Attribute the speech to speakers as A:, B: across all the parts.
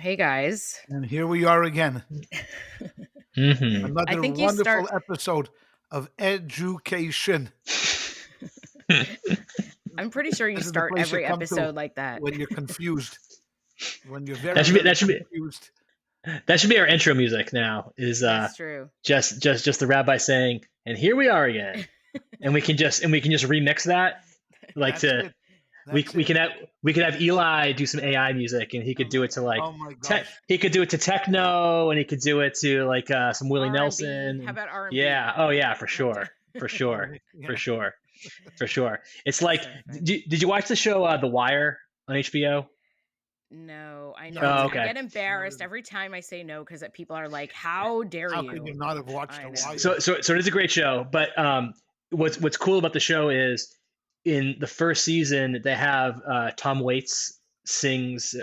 A: Hey guys.
B: And here we are again.
C: Mm-hmm.
A: I
B: Another
A: think you
B: wonderful
A: start.
B: episode of education.
A: I'm pretty sure you
B: This is the
A: start
B: place you
A: every
B: come to
A: episode like that.
B: when you're confused, when you're
C: That
B: very,
C: should be
B: very
C: that should be
B: confused.
C: that should be our intro music now. Is
A: That's true.
C: just the rabbi saying, "And here we are again," and we can just remix that like
B: That's
C: to
B: it. That's
C: we
B: it.
C: can have Eli do some AI music, and he could do it to like
B: Oh my gosh.
C: he could do it to techno, and he could do it to like some Willie
A: R&B.
C: Nelson.
A: How
C: And
A: about R&B?
C: yeah, oh yeah, for
A: Like
C: sure, for sure,
B: Yeah.
C: for sure, for sure. It's
A: That's
C: like,
A: so funny.
C: did you watch the show The Wire on HBO?
A: No, I know.
B: No,
C: Oh,
A: I
C: okay.
A: get embarrassed every time I say no because people are like, "How dare
B: How could you
A: you?"
B: not have watched
A: I
B: The
A: know.
B: Wire?
C: So it is a great show, but what's cool about the show is in the first season they have Tom Waits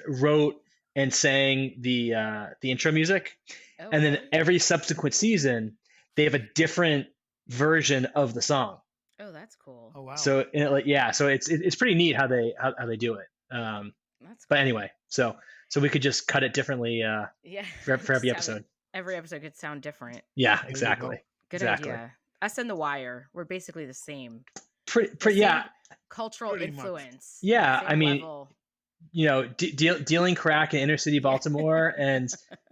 C: wrote and sang the intro music,
A: Oh,
C: and then
A: really?
C: every subsequent season they have a different version of the song.
A: Oh, that's cool.
B: Oh wow.
C: So so it's pretty neat how they do it.
A: That's
C: But
A: cool.
C: anyway, so we could just cut it differently
A: Yeah.
C: for
A: Just
C: every
A: have it-
C: episode.
A: Every episode could sound different.
C: Yeah,
B: There you
C: exactly.
B: go.
A: Good
C: Exactly.
A: idea. Us and The Wire, we're basically the same.
C: Pretty yeah.
A: Cultural
B: Pretty much.
A: influence.
C: Yeah,
A: Same
C: I mean,
A: level.
C: dealing crack in inner city Baltimore and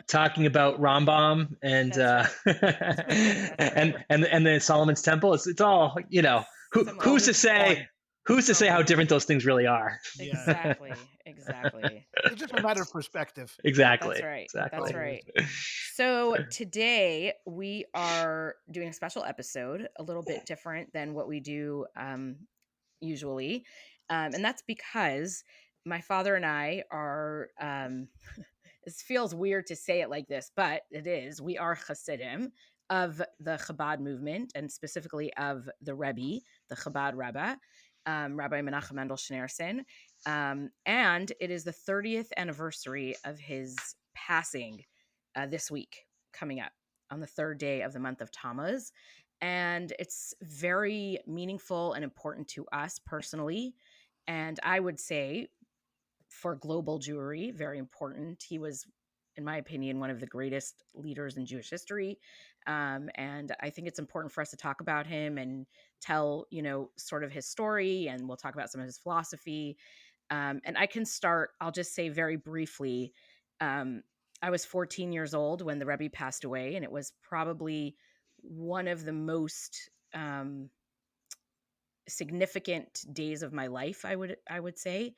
C: talking about Rambam and
A: That's
C: and the Solomon's Temple. It's all who's to say how different those things really are.
B: Yeah.
A: Exactly.
B: It's just a matter of perspective.
C: Exactly.
A: That's right.
C: Exactly.
A: That's right. So today we are doing a special episode, a little bit different than what we do usually. And that's because my father and I are, this feels weird to say it like this, but it is. We are Hasidim of the Chabad movement, and specifically of the Rebbe, the Chabad Rebbe, Rabbi Menachem Mendel Schneerson. And it is the 30th anniversary of his passing this week, coming up on the third day of the month of Tammuz. And it's very meaningful and important to us personally. And I would say for global Jewry, very important. He was, in my opinion, one of the greatest leaders in Jewish history. And I think it's important for us to talk about him and tell, sort of his story. And we'll talk about some of his philosophy. And I can start, I'll just say very briefly, I was 14 years old when the Rebbe passed away, and it was probably one of the most significant days of my life, I would say.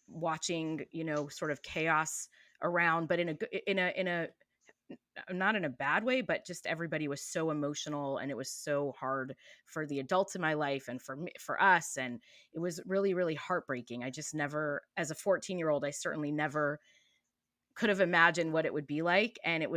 A: Watching, sort of chaos around, but in a not in a bad way, but just everybody was so emotional, and it was so hard for the adults in my life and for me, for us, and it was really, really heartbreaking. I just never, as a 14-year-old, I certainly never could have imagined what it would be like, and it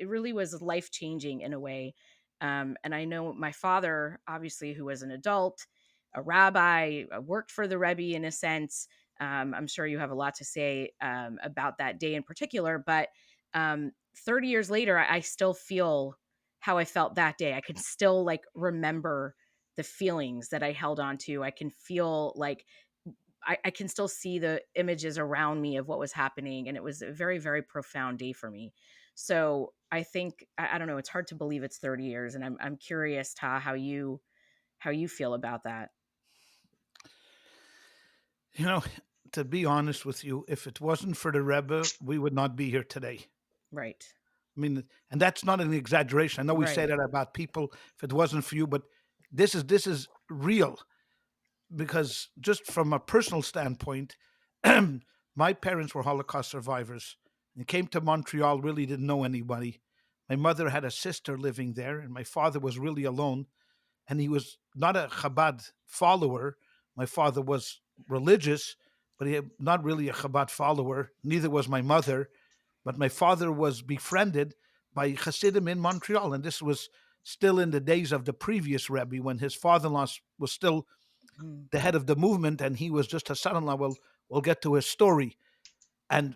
A: really was life changing in a way. And I know my father, obviously, who was an adult, a rabbi, worked for the Rebbe in a sense. I'm sure you have a lot to say about that day in particular, but 30 years later, I still feel how I felt that day. I can still remember the feelings that I held on to. I can feel I can still see the images around me of what was happening. And it was a very, very profound day for me. So I think, I don't know, it's hard to believe it's 30 years. And I'm curious, Ta, how you feel about that.
B: To be honest with you, if it wasn't for the Rebbe, we would not be here today.
A: Right.
B: I mean, and that's not an exaggeration. I know we say
A: Right.
B: that about people, if it wasn't for you, but this is real. Because just from a personal standpoint, my parents were Holocaust survivors and came to Montreal, really didn't know anybody. My mother had a sister living there, and my father was really alone. And he was not a Chabad follower. My father was religious, but he not really a Chabad follower. Neither was my mother. But my father was befriended by Hasidim in Montreal. And this was still in the days of the previous Rebbe, when his father-in-law was still the head of the movement, and he was just a son-in-law. Well, we'll get to his story. And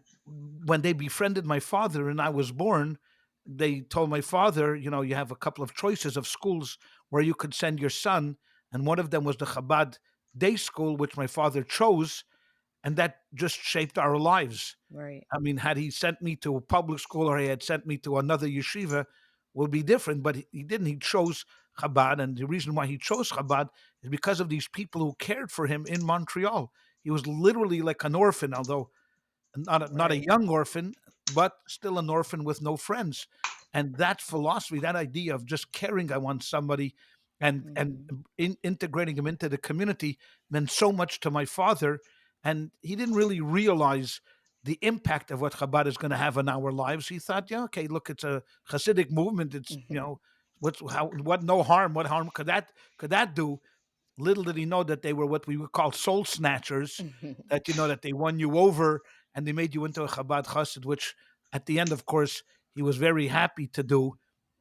B: when they befriended my father and I was born, they told my father, you have a couple of choices of schools where you could send your son. And one of them was the Chabad day school, which my father chose. and that just shaped our lives.
A: Right.
B: I mean, had he sent me to a public school or he had sent me to another yeshiva, would be different. But he didn't. He chose Chabad, and the reason why he chose Chabad is because of these people who cared for him in Montreal. He was literally like an orphan, although not a
A: Right.
B: young orphan, but still an orphan with no friends. And that philosophy, that idea of just caring about somebody and
A: Hmm.
B: integrating him into the community meant so much to my father. And he didn't really realize the impact of what Chabad is going to have on our lives. He thought, yeah, okay, look, it's a Hasidic movement. It's
A: Hmm.
B: what no harm. What harm could that do? Little did he know that they were what we would call soul snatchers, that that they won you over and they made you into a Chabad Chassid, which at the end, of course, he was very happy to do.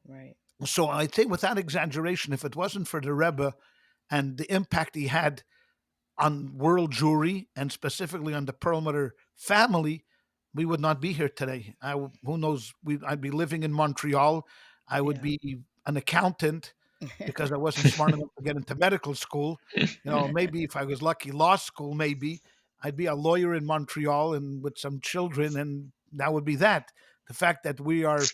A: Right.
B: So I think, without exaggeration, if it wasn't for the Rebbe and the impact he had on world Jewry and specifically on the Perlmutter family, we would not be here today. Who knows? I'd be living in Montreal. I would
A: Yeah.
B: be an accountant because I wasn't smart enough to get into medical school. Maybe if I was lucky, law school, maybe I'd be a lawyer in Montreal and with some children, and that would be that. The fact that we are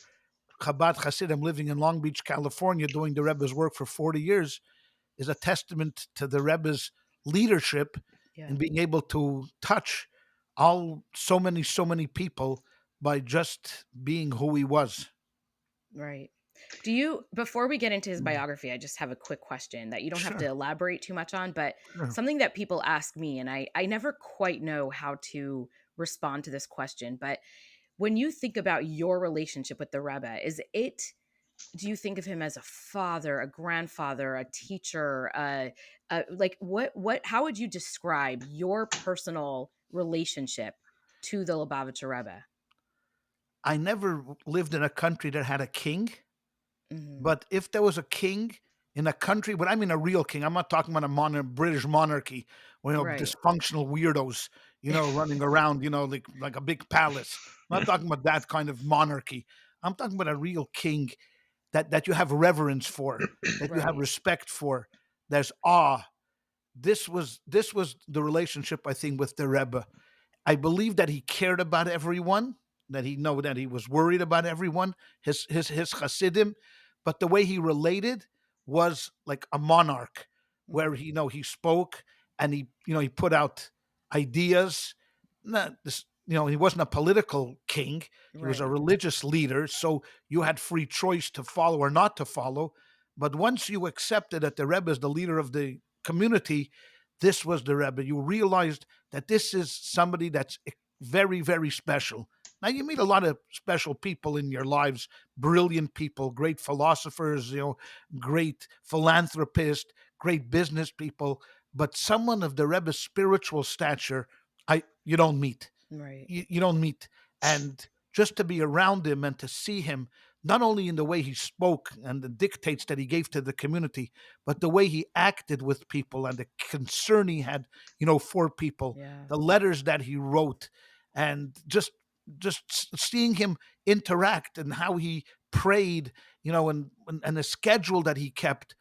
B: Chabad Hasidim living in Long Beach, California, doing the Rebbe's work for 40 years is a testament to the Rebbe's leadership
A: Yeah.
B: and being able to touch so many people by just being who he was.
A: Right. Do you, before we get into his
B: Mm.
A: biography, I just have a quick question that you don't have to
B: Sure,
A: elaborate too much on, but
B: sure.
A: something that people ask me, and I never quite know how to respond to this question. But when you think about your relationship with the Rebbe, do you think of him as a father, a grandfather, a teacher, like how would you describe your personal relationship to the Lubavitcher Rebbe?
B: I never lived in a country that had a king,
A: Hmm.
B: but if there was a king in a country, but I mean a real king, I'm not talking about a British monarchy, where
A: Right.
B: dysfunctional weirdos, running around, like a big palace. I'm not talking about that kind of monarchy. I'm talking about a real king that you have reverence for, that you have
A: Right.
B: respect for. There's awe. This was the relationship, I think, with the Rebbe. I believe that he cared about everyone, that he was worried about everyone, his Hasidim, but the way he related was like a monarch, where
A: Hmm.
B: he spoke and he put out ideas. Not this, he wasn't a political king; he was a
A: Right.
B: religious leader. So you had free choice to follow or not to follow. But once you accepted that the Rebbe is the leader of the community, this was the Rebbe. You realized that this is somebody that's very, very special. Now, you meet a lot of special people in your lives, brilliant people, great philosophers, great philanthropists, great business people, but someone of the Rebbe's spiritual stature, you don't meet.
A: Right.
B: You don't meet. And just to be around him and to see him, not only in the way he spoke and the dictates that he gave to the community, but the way he acted with people and the concern he had, for people,
A: Yeah.
B: the letters that he wrote, and just seeing him interact and how he prayed, and the schedule that he kept.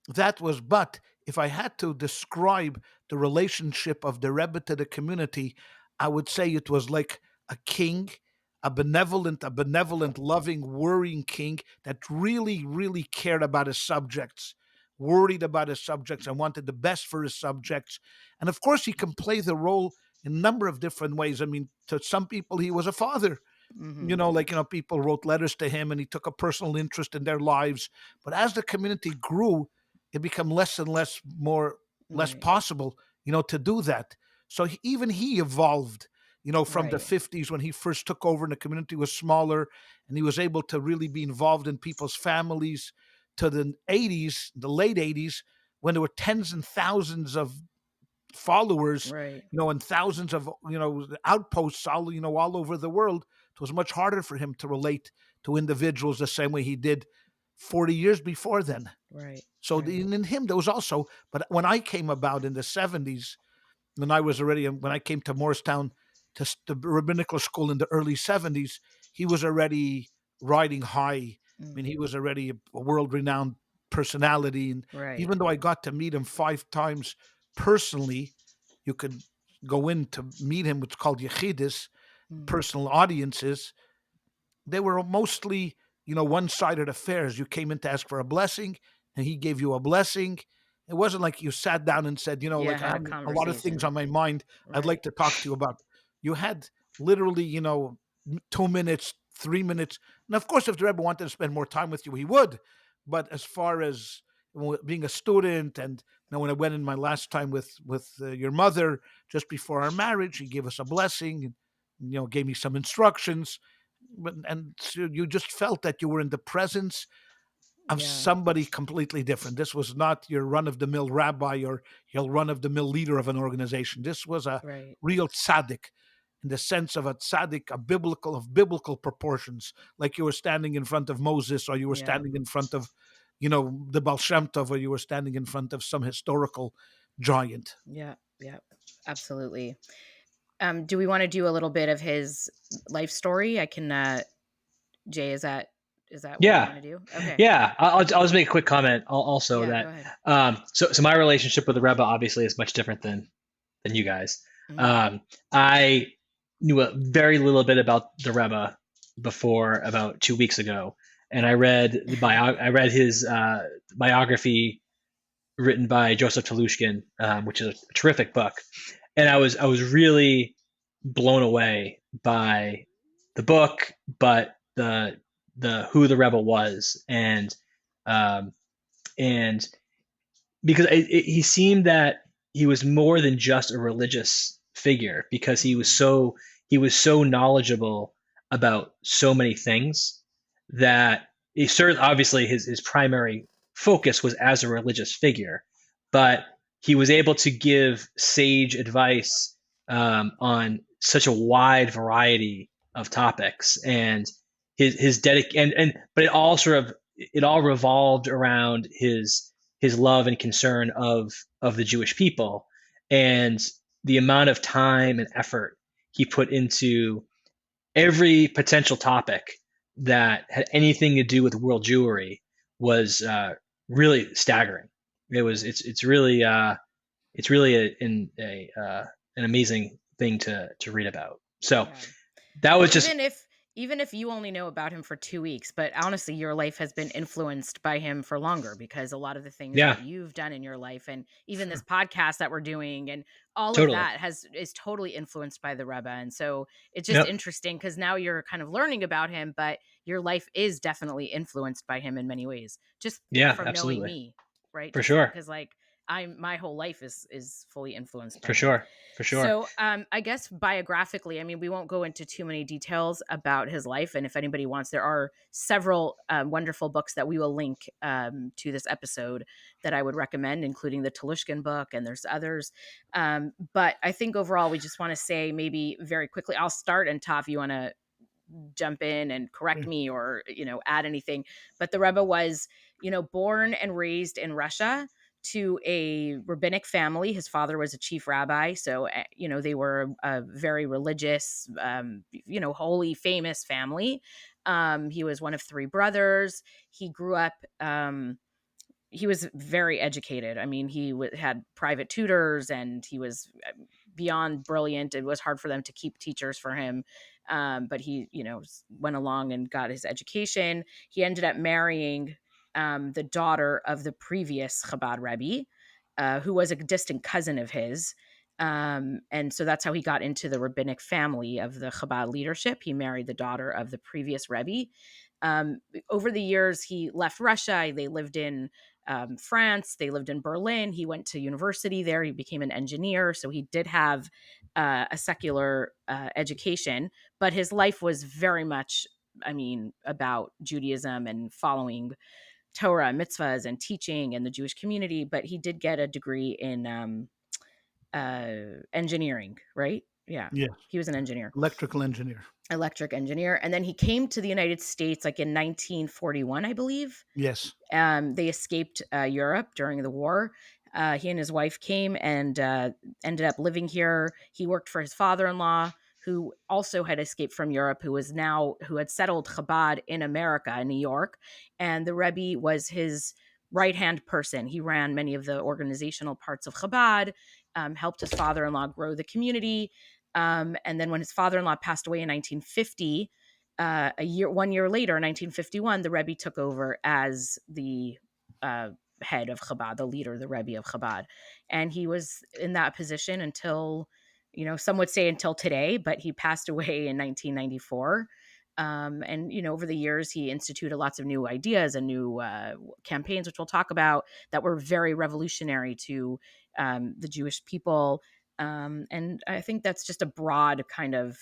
B: That was, but if I had to describe the relationship of the Rebbe to the community, I would say it was like a king, a benevolent, loving, worrying king that really, really cared about his subjects, worried about his subjects, and wanted the best for his subjects. And of course, he can play the role in a number of different ways. I mean, to some people, he was a father.
A: Hmm.
B: People wrote letters to him and he took a personal interest in their lives. But as the community grew, it became less and less
A: Right.
B: possible, to do that. So even he evolved, from the
A: Right.
B: 50s when he first took over and the community was smaller and he was able to really be involved in people's families, to the 80s, the late 80s, when there were tens and thousands of followers,
A: Right.
B: and thousands of outposts all over the world. It was much harder for him to relate to individuals the same way he did 40 years before then.
A: Right.
B: So
A: Right.
B: in him there was also, but when I came about in the 70s, when I came to Morristown to the rabbinical school in the early 70s, he was already riding high. I mean, he
A: Hmm.
B: was already a world renowned personality. And
A: Right.
B: even though I got to meet him 5 times personally, you could go in to meet him, what's called yechidis,
A: Mm.
B: personal audiences, they were mostly, one-sided affairs. You came in to ask for a blessing, and he gave you a blessing. It wasn't like you sat down and said,
A: Yeah,
B: like, I
A: had a
B: have a lot of things
A: conversation.
B: on my mind I'd
A: Right.
B: like to talk to you about. You had literally, 2 minutes, 3 minutes. And of course, if the Rebbe wanted to spend more time with you, he would. But as far as being a student, and when I went in my last time with your mother just before our marriage, he gave us a blessing, and gave me some instructions, and so you just felt that you were in the presence of
A: Yeah.
B: somebody completely different. This was not your run-of-the-mill rabbi or your run-of-the-mill leader of an organization. This was a
A: Right.
B: real tzaddik, in the sense of a tzaddik, of biblical proportions, like you were standing in front of Moses, or you were
A: Yeah.
B: standing in front of, the Baal Shem Tov, or you were standing in front of some historical giant.
A: Yeah. Yeah. Absolutely. Do we want to do a little bit of his life story? I can Jay, is that what we
C: Yeah,
A: want to do? Okay.
C: yeah. I'll just make a quick comment also
A: Yeah, go
C: that
A: ahead.
C: so my relationship with the Rebbe obviously is much different than you guys.
A: Mhm.
C: I knew a very little bit about the Rebbe before about 2 weeks ago, and I read his biography written by Joseph Telushkin, which is a terrific book, and I was really blown away by the book, but the who the Rebbe was, um, and because he seemed that he was more than just a religious figure, because
A: Mhm.
C: he was so knowledgeable about so many things that he certainly, obviously his primary focus was as a religious figure, but he was able to give sage advice on such a wide variety of topics, and his dedic and but it all revolved around his love and concern of the Jewish people, and the amount of time and effort he put into every potential topic that had anything to do with world Jewry was really staggering. It's really an amazing thing to read about. So
A: Yeah.
C: that
A: Well,
C: was just
A: even if you only know about him for 2 weeks, but honestly, your life has been influenced by him for longer, because a lot of the things
C: yeah,
A: that you've done in your life, and even this podcast that we're doing, and all of
C: totally,
A: that is totally influenced by the Rebbe. And so it's just
C: yep,
A: interesting, because now you're kind of learning about him, but your life is definitely influenced by him in many ways, just
C: yeah,
A: from knowing
C: absolutely,
A: me, right?
C: for
A: Just
C: sure,
A: because, like, my whole life is fully influenced by
C: for
A: him.
C: sure, for sure.
A: So, I guess biographically, I mean, we won't go into too many details about his life. And if anybody wants, there are several wonderful books that we will link to this episode that I would recommend, including the Telushkin book, and there's others. But I think overall, we just want to say, maybe very quickly, I'll start, and Tav, you want to jump in and correct me, or add anything. But the Rebbe was born and raised in Russia to a rabbinic family. His father was a chief rabbi, so they were a very religious, holy, famous family. He was one of three brothers. He grew up, he was very educated. I mean, he had private tutors, and he was beyond brilliant. It was hard for them to keep teachers for him. But he, went along and got his education. He ended up marrying the daughter of the previous Chabad Rebbe, who was a distant cousin of his. And so that's how he got into the rabbinic family of the Chabad leadership. He married the daughter of the previous Rebbe. Over the years, he left Russia. They lived in France. They lived in Berlin. He went to university there. He became an engineer. So he did have a secular education, but his life was very much, I mean, about Judaism and following Torah, mitzvahs, and teaching and the Jewish community. But he did get a degree in engineering, right? Yeah.
B: Yeah,
A: He was an engineer,
B: electrical engineer.
A: electric engineer. And then he came to the United States like in 1941, I believe.
B: Yes.
A: They escaped Europe during the war. He and his wife came and ended up living here. He worked for his father-in-law, who also had escaped from Europe, who had settled Chabad in America, in New York, and the Rebbe was his right-hand person. He ran many of the organizational parts of Chabad. helped his father-in-law grow the community. And then when his father-in-law passed away in 1950, 1 year later, 1951, the Rebbe took over as the head of Chabad, the leader, the Rebbe of Chabad. And he was in that position until, some would say until today, but he passed away in 1994. And over the years, he instituted lots of new ideas and new campaigns, which we'll talk about, that were very revolutionary to the Jewish people. And I think that's just a broad kind of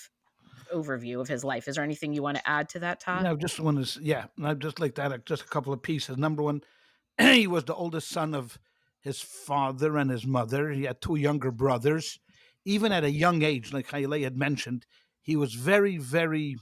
A: overview of his life. Is there anything you want to add to that, Ta?
B: Yeah, I just want to. Yeah, I'd just like to add just a couple of pieces. Number one, he was the oldest son of his father and his mother. He had two younger brothers. Even at a young age, like ChayaLeah had mentioned, he was very, very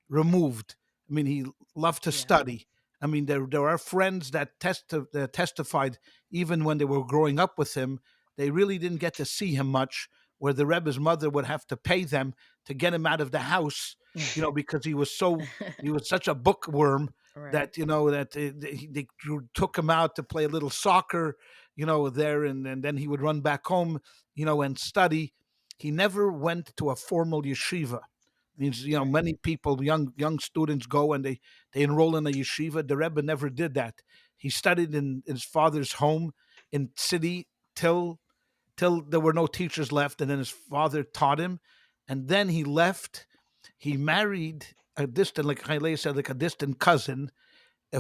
B: removed. I mean, he loved to
A: Yeah.
B: study. I mean, there are friends that testified, even when they were growing up with him, they really didn't get to see him much, where the Rebbe's mother would have to pay them to get him out of the house, because he was such a bookworm
A: Right.
B: that they took him out to play a little soccer, there, and then he would run back home, and study. He never went to a formal yeshiva. Means
A: Right.
B: many people, young students go and they enroll in a yeshiva. The Rebbe never did that. He studied in his father's home in city till there were no teachers left, and then his father taught him, and then he left. He married a distant, like ChayaLeah said, like a distant cousin,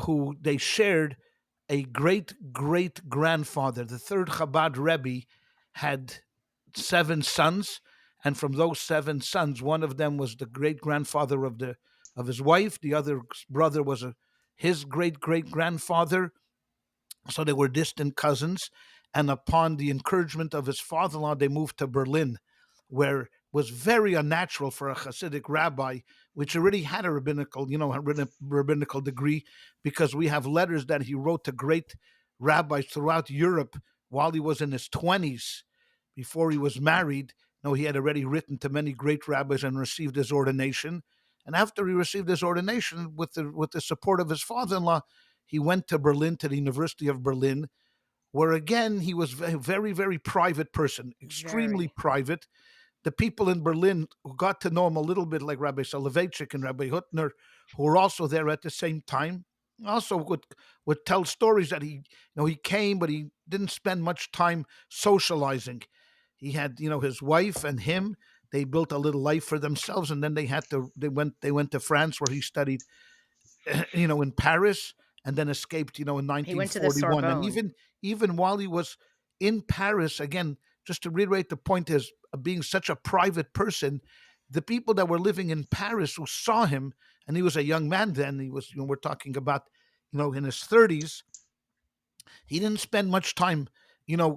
B: who they shared a great great grandfather. The third Chabad Rebbe had 7 sons, and from those 7 sons, one of them was the great grandfather of his wife. The other brother was his great great grandfather. So they were distant cousins. And upon the encouragement of his father-in-law, they moved to Berlin, where it was very unnatural for a Hasidic rabbi, which already had a rabbinical degree, because we have letters that he wrote to great rabbis throughout Europe while he was in his 20s, before he was married. No, he had already written to many great rabbis and received his ordination. And after he received his ordination, with the support of his father-in-law, he went to Berlin, to the University of Berlin, where again he was a very, very private person, extremely
A: Very.
B: private. The people in Berlin who got to know him a little bit, like Rabbi Soloveitchik and Rabbi Hutner, who were also there at the same time, also would tell stories that he came, but he didn't spend much time socializing. He had his wife and him. They built a little life for themselves, and then they went to France, where he studied in Paris, and then escaped, in
A: He went to the
B: 1941. And
A: Sorbonne.
B: even while he was in Paris, again, just to reiterate the point, is being such a private person, the people that were living in Paris who saw him, and he was a young man then, he was, we're talking about, in his 30s, he didn't spend much time,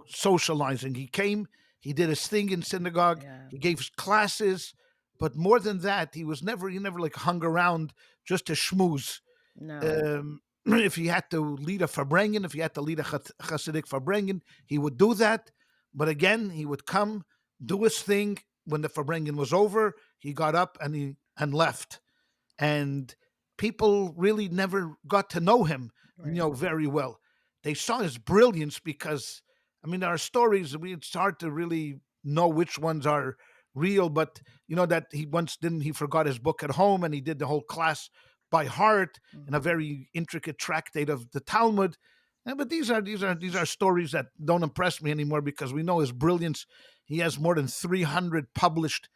B: socializing. He came, he did his thing in synagogue,
A: Yeah.
B: he gave classes, but more than that, he never like hung around just to schmooze.
A: No.
B: If he had to lead a Farbrengen, if he had to lead a Hasidic Farbrengen, he would do that. But again, he would come, do his thing. When the Farbrengen was over, he got up and left. And people really never got to know him,
A: Right.
B: very well. They saw his brilliance because, I mean, there are stories. It's hard to really know which ones are real, but that he once didn't. He forgot his book at home, and he did the whole class by heart in a
A: Mhm.
B: very intricate tractate of the Talmud. But these are stories that don't impress me anymore, because we know his brilliance. He has more than 300 published,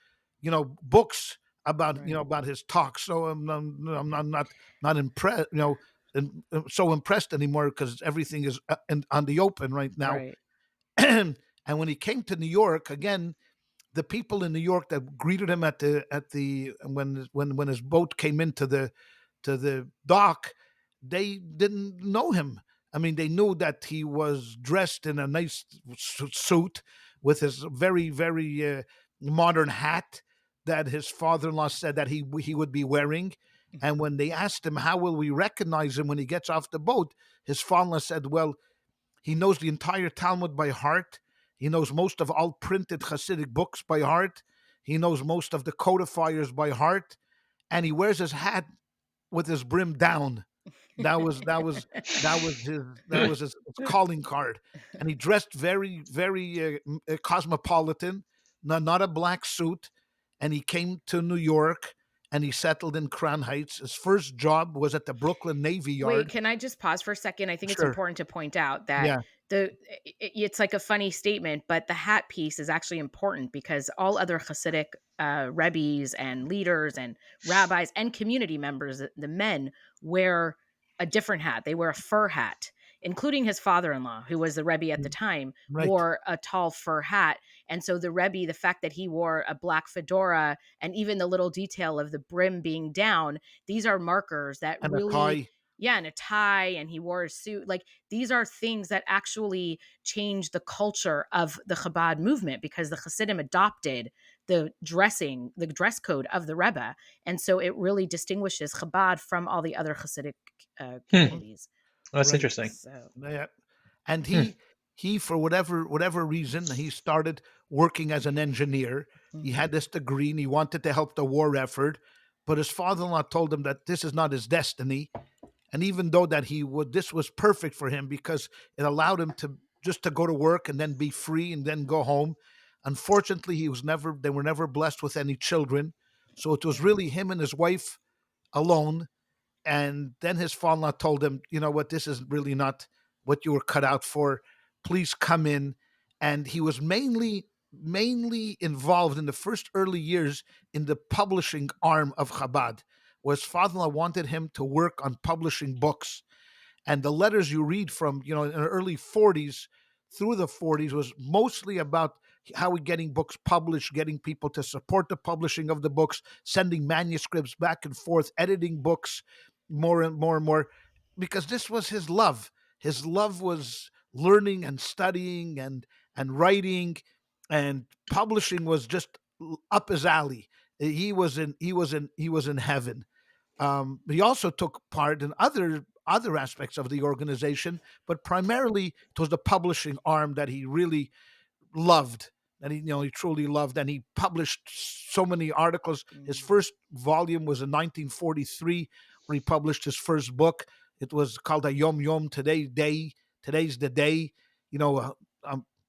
B: books about
A: Right.
B: about his talks. So I'm not impressed, so impressed anymore, because everything is on the open right now.
A: Right.
B: And when he came to New York again, the people in New York that greeted him at the when his boat came into the dock, they didn't know him. I mean, they knew that he was dressed in a nice suit with his very, very modern hat that his father-in-law said that he would be wearing. And when they asked him, how will we recognize him when he gets off the boat, his father-in-law said, well, he knows the entire Talmud by heart. He knows most of all printed Hasidic books by heart. He knows most of the codifiers by heart. And he wears his hat with his brim down. that was his calling card, and he dressed very very cosmopolitan, not a black suit, and he came to New York and he settled in Crown Heights. His first job was at the Brooklyn Navy
A: Wait,
B: Yard.
A: can I just pause for a second? I think it's
B: Sure.
A: important to point out that
B: Yeah.
A: it's like a funny statement, but the hat piece is actually important because all other Hasidic rebbes and leaders and rabbis and community members, the men, wear a different hat. They wear a fur hat, including his father-in-law, who was the rebbe at the time,
B: Right.
A: wore a tall fur hat. And so the rebbe, the fact that he wore a black fedora and even the little detail of the brim being down, these are markers that
B: And a
A: really,
B: tie.
A: yeah, and a tie, and he wore a suit. Like, these are things that actually change the culture of the Chabad movement because the Hasidim adopted the dress code of the Rebbe. And so it really distinguishes Chabad from all the other Hasidic
C: Hmm.
A: communities.
C: That's
B: Right.
C: interesting.
A: So,
B: Yeah. And
C: Hmm.
B: he for whatever reason, he started working as an engineer. He
A: mhm.
B: had this degree and he wanted to help the war effort, but his father-in-law told him that this is not his destiny. And even though that this was perfect for him because it allowed him to just to go to work and then be free and then go home. Unfortunately, they were never blessed with any children. So it was
A: Yeah.
B: really him and his wife alone. And then his father-in-law told him, you know what, this is really not what you were cut out for. Please come in. And he was mainly involved in the first early years in the publishing arm of Chabad, where his father-in-law wanted him to work on publishing books. And the letters you read from, in the early 40s through the 40s was mostly about how we're getting books published, getting people to support the publishing of the books, sending manuscripts back and forth, editing books more and more and more, because this was his love. His love was learning and studying and writing, and publishing was just up his alley. He was in heaven. He also took part in other aspects of the organization, but primarily it was the publishing arm that he really loved, that he truly loved, and he published so many articles. His
A: Mm.
B: first volume was in 1943, where he published his first book. It was called a Yom Yom, today's the day. You know,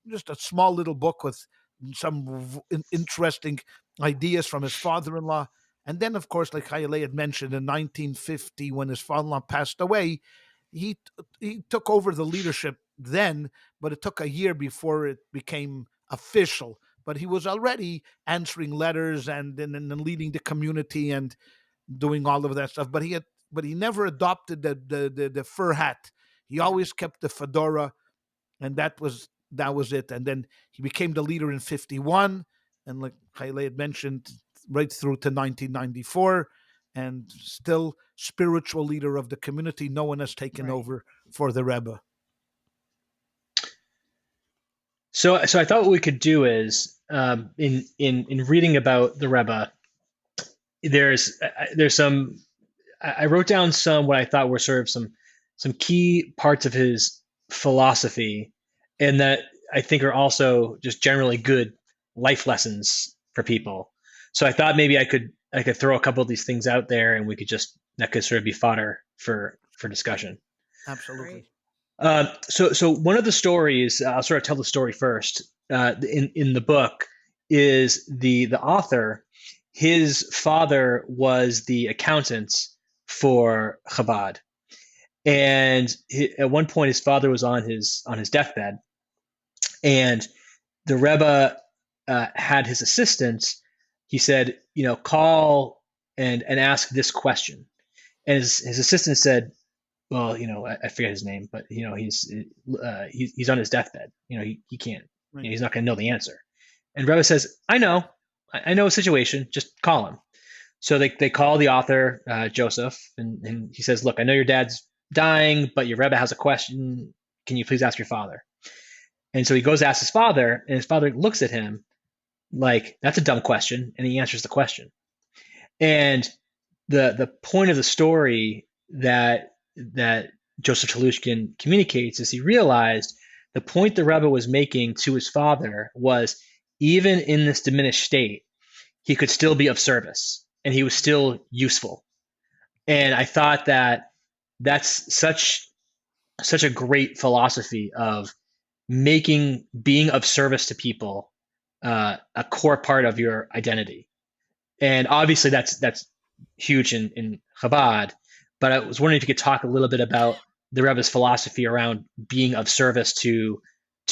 B: just a small little book with some interesting ideas from his father-in-law. And then, of course, like ChayaLeah had mentioned, in 1950, when his father-in-law passed away, he took over the leadership then, but it took a year before it became official. But he was already answering letters and leading the community and doing all of that stuff. But he never adopted the fur hat. He
A: Yeah.
B: always kept the fedora, and that was it. And then he became the leader in 51, and like ChayaLeah had mentioned, right through to 1994, and still spiritual leader of the community. No one has taken
A: Right.
B: over for the Rebbe.
C: So I thought what we could do is in reading about the Rebbe, there's some I wrote down some what I thought were sort of some key parts of his philosophy, and that I think are also just generally good life lessons for people. So I thought maybe I could throw a couple of these things out there, and we could just that could sort of be fodder for discussion.
B: Absolutely.
A: Great.
C: So one of the stories, I'll sort of tell the story first. In the book is the author. His father was the accountant for Chabad, and at one point his father was on his deathbed, and the Rebbe had his assistant. He said, call and ask this question, and his assistant said, well, I forget his name, but he's on his deathbed. He can't.
B: Right.
C: He's not going to know the answer. And Rebbe says, I know a situation. Just call him. So they call the author, Joseph, and he says, look, I know your dad's dying, but your Rebbe has a question. Can you please ask your father? And so he goes to ask his father, and his father looks at him like, that's a dumb question, and he answers the question. And the point of the story that Joseph Telushkin communicates is he realized the point the Rebbe was making to his father was, even in this diminished state, he could still be of service and he was still useful. And I thought that that's such a great philosophy of making being of service to people a core part of your identity. And obviously that's huge in Chabad. But I was wondering if you could talk a little bit about the Rebbe's philosophy around being of service to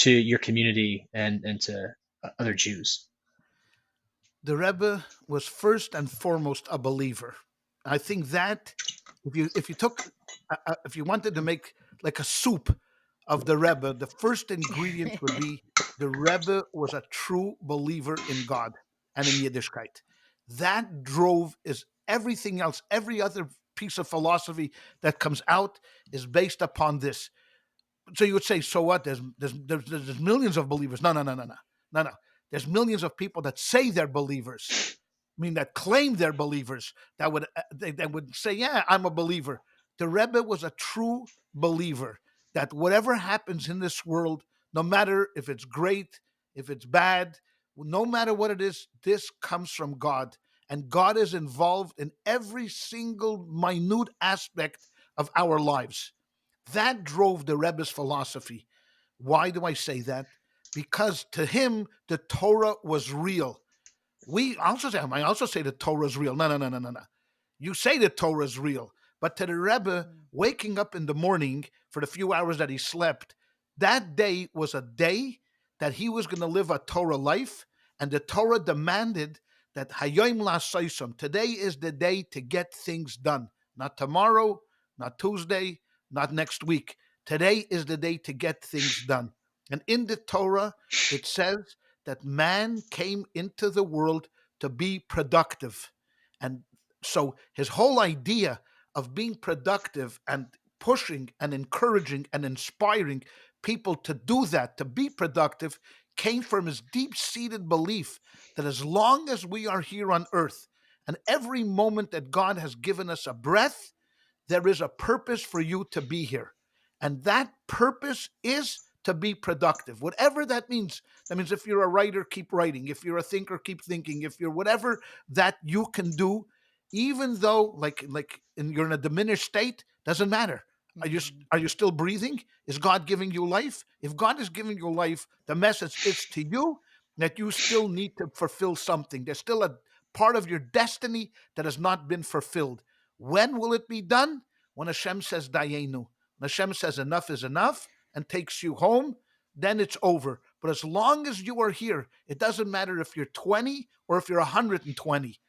C: your community and to other Jews.
B: The Rebbe was first and foremost a believer. I think that if you took if you wanted to make like a soup of the Rebbe, the first ingredient would be the Rebbe was a true believer in God and in Yiddishkeit. That drove is everything else. Every other piece of philosophy that comes out is based upon this. So you would say, so what? There's millions of believers. No. There's millions of people that say they're believers. I mean, that claim they're believers. That would say, yeah, I'm a believer. The Rebbe was a true believer that whatever happens in this world, no matter if it's great, if it's bad, no matter what it is, this comes from God, and God is involved in every single minute aspect of our lives. That drove the Rebbe's philosophy. Why do I say that? Because to him, the Torah was real. I also say the Torah is real. No. You say the Torah is real, but to the Rebbe, waking up in the morning for the few hours that he slept, that day was a day that he was going to live a Torah life, and the Torah demanded that Hayom La'asosam, today is the day to get things done. Not tomorrow, not Tuesday, not next week. Today is the day to get things done. And in the Torah, it says that man came into the world to be productive. And so his whole idea of being productive and pushing and encouraging and inspiring people to do that, to be productive, came from his deep seated belief that as long as we are here on earth and every moment that God has given us a breath, there is a purpose for you to be here. And that purpose is to be productive, whatever that means. That means if you're a writer, keep writing. If you're a thinker, keep thinking. If you're whatever that you can do, even though you're in a diminished state, doesn't matter. Are you still breathing? Is God giving you life? If God is giving you life, the message is to you that you still need to fulfill something. There's still a part of your destiny that has not been fulfilled. When will it be done? When Hashem says Dayenu. When Hashem says enough is enough and takes you home, then it's over. But as long as you are here, it doesn't matter if you're 20 or if you're 120.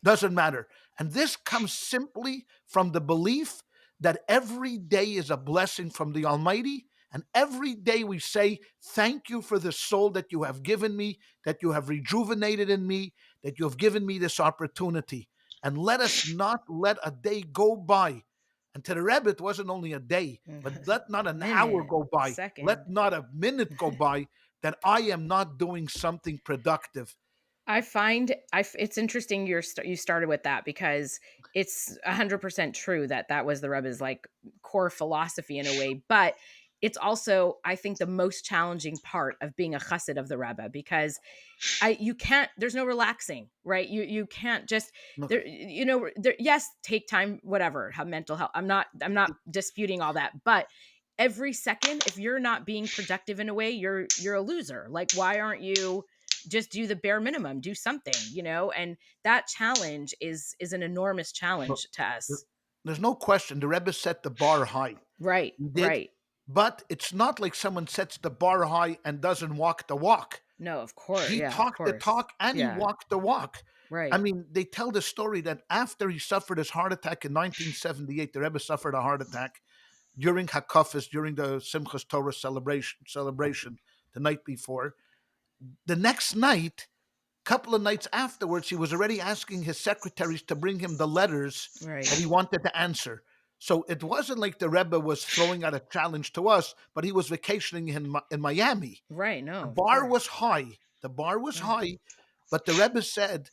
B: Doesn't matter. And this comes simply from the belief that every day is a blessing from the Almighty. And every day we say, thank you for the soul that you have given me, that you have rejuvenated in me, that you have given me this opportunity. And let us not let a day go by. And to the Rebbe, it wasn't only a day, but let not an hour
A: Minute,
B: go by,
A: second.
B: let not a minute go by that I am not doing something productive.
A: I find it's interesting you started with that because it's 100% true that that was the Rebbe's like core philosophy in a way, but it's also I think the most challenging part of being a chassid of the Rebbe because you can't there's no relaxing, right? You can't just
B: Look,
A: there, yes, take time, whatever, have mental health. I'm not disputing all that, but every second if you're not being productive in a way, you're a loser. Like why aren't you just do the bare minimum, do something, and that challenge is an enormous
B: look,
A: challenge to us.
B: there's no question the Rebbe set the bar high.
A: Right,
B: He did,
A: right.
B: but it's not like someone sets the bar high and doesn't walk the walk.
A: No, of course.
B: He
A: Yeah, of
B: talked the
A: course.
B: talk and he
A: Yeah,
B: walked the walk. I
A: right.
B: mean, they tell the story that after he suffered his heart attack in 1978, the Rebbe suffered a heart attack during Hakafis, during the Simchas Torah celebration the night before. The next night, couple of nights afterwards, he was already asking his secretaries to bring him the letters that
A: Right.
B: he wanted to answer. So it wasn't like the Rebbe was throwing out a challenge to us, but he was vacationing in Miami.
A: Right.
B: The
A: No, of
B: bar was
A: course.
B: high. The bar was
A: Right.
B: high, but the Rebbe said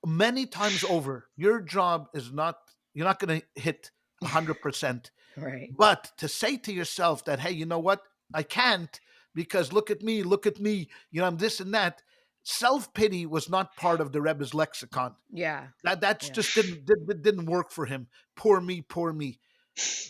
B: many times over, your job is not, you're not going to hit 100%.
A: Right.
B: But to say to yourself that, hey, you know what? I can't because look at me, I'm this and that. self-pity was not part of the Rebbe's lexicon.
A: Yeah.
B: That's
A: Yeah.
B: just didn't work for him. Poor me, poor me.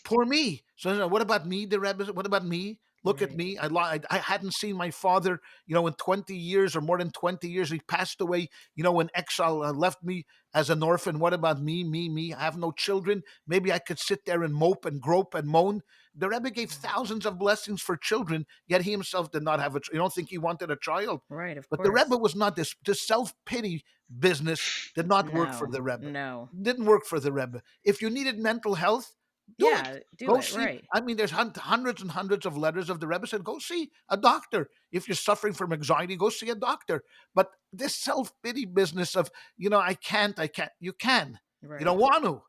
B: Poor me. So what about me, the Rebbe? What about me? Look at
A: Right.
B: me. I hadn't seen my father, in 20 years or more than 20 years. He passed away, in exile, left me as an orphan. What about me, me, me? I have no children. Maybe I could sit there and mope and grope and moan. The Rebbe gave thousands of blessings for children, yet he himself did not have a. You don't think he wanted a child?
A: Right, of
B: But the Rebbe
A: course.
B: was not this self pity business did not work for
A: No.
B: the Rebbe.
A: No.
B: Didn't work for the Rebbe. If you needed mental health, do it.
A: Yeah, do
B: Go
A: it,
B: see.
A: right.
B: I mean, there's hundreds and hundreds of letters of the Rebbe said, go see a doctor. If you're suffering from anxiety, go see a doctor. But this self pity business of, I can't. You can. You don't
A: Right.
B: want to.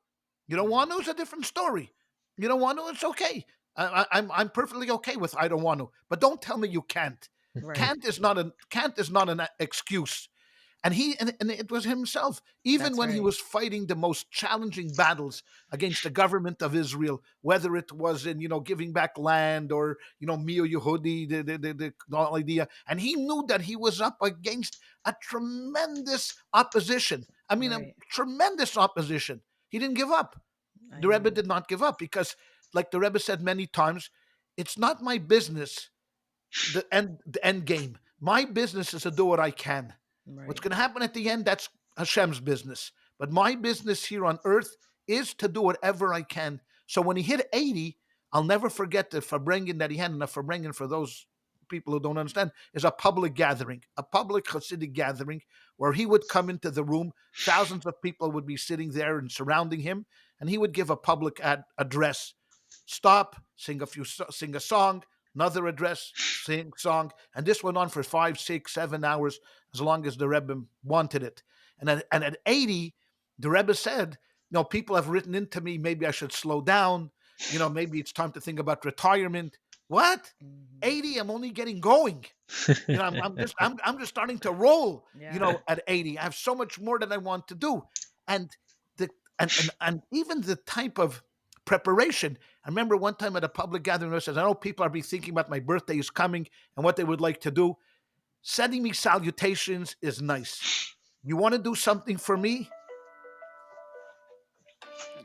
B: You don't
A: Right.
B: want to. It's a different story. You don't want to. It's okay. I'm perfectly okay with I don't want to. But don't tell me you can't.
A: Right.
B: Can't is not an excuse. And it was himself, even
A: That's
B: when he
A: right.
B: was fighting the most challenging battles against the government of Israel, whether it was in giving back land or Mio Yehudi, the idea, and he knew that he was up against a tremendous opposition. I mean, a
A: Right.
B: tremendous opposition. He didn't give up.
A: I
B: The Rebbe
A: know.
B: did not give up because, like the Rebbe said many times, it's not my business the end game. My business is to do what I can. What's
A: Right.
B: going to happen at the end, that's Hashem's business. But my business here on earth is to do whatever I can. So when he hit 80, I'll never forget the Farbrengen that he had. And the Farbrengen, for those people who don't understand, is a public gathering, a public Hasidic gathering where he would come into the room. Thousands of people would be sitting there and surrounding him, and he would give a public address. Stop, sing a song, another address, sing song, and this went on for 5, 6, 7 hours, as long as the Rebbe wanted it. And at 80, the Rebbe said, people have written into me, maybe I should slow down. Maybe it's time to think about retirement. What?
A: Mhm.
B: 80? I'm only getting going. I'm just starting to roll.
A: Yeah.
B: At 80, I have so much more that I want to do, and the and even the type of preparation. I remember one time at a public gathering, I says, I know people are be thinking about my birthday is coming and what they would like to do. Sending me salutations is nice. You want to do something for me?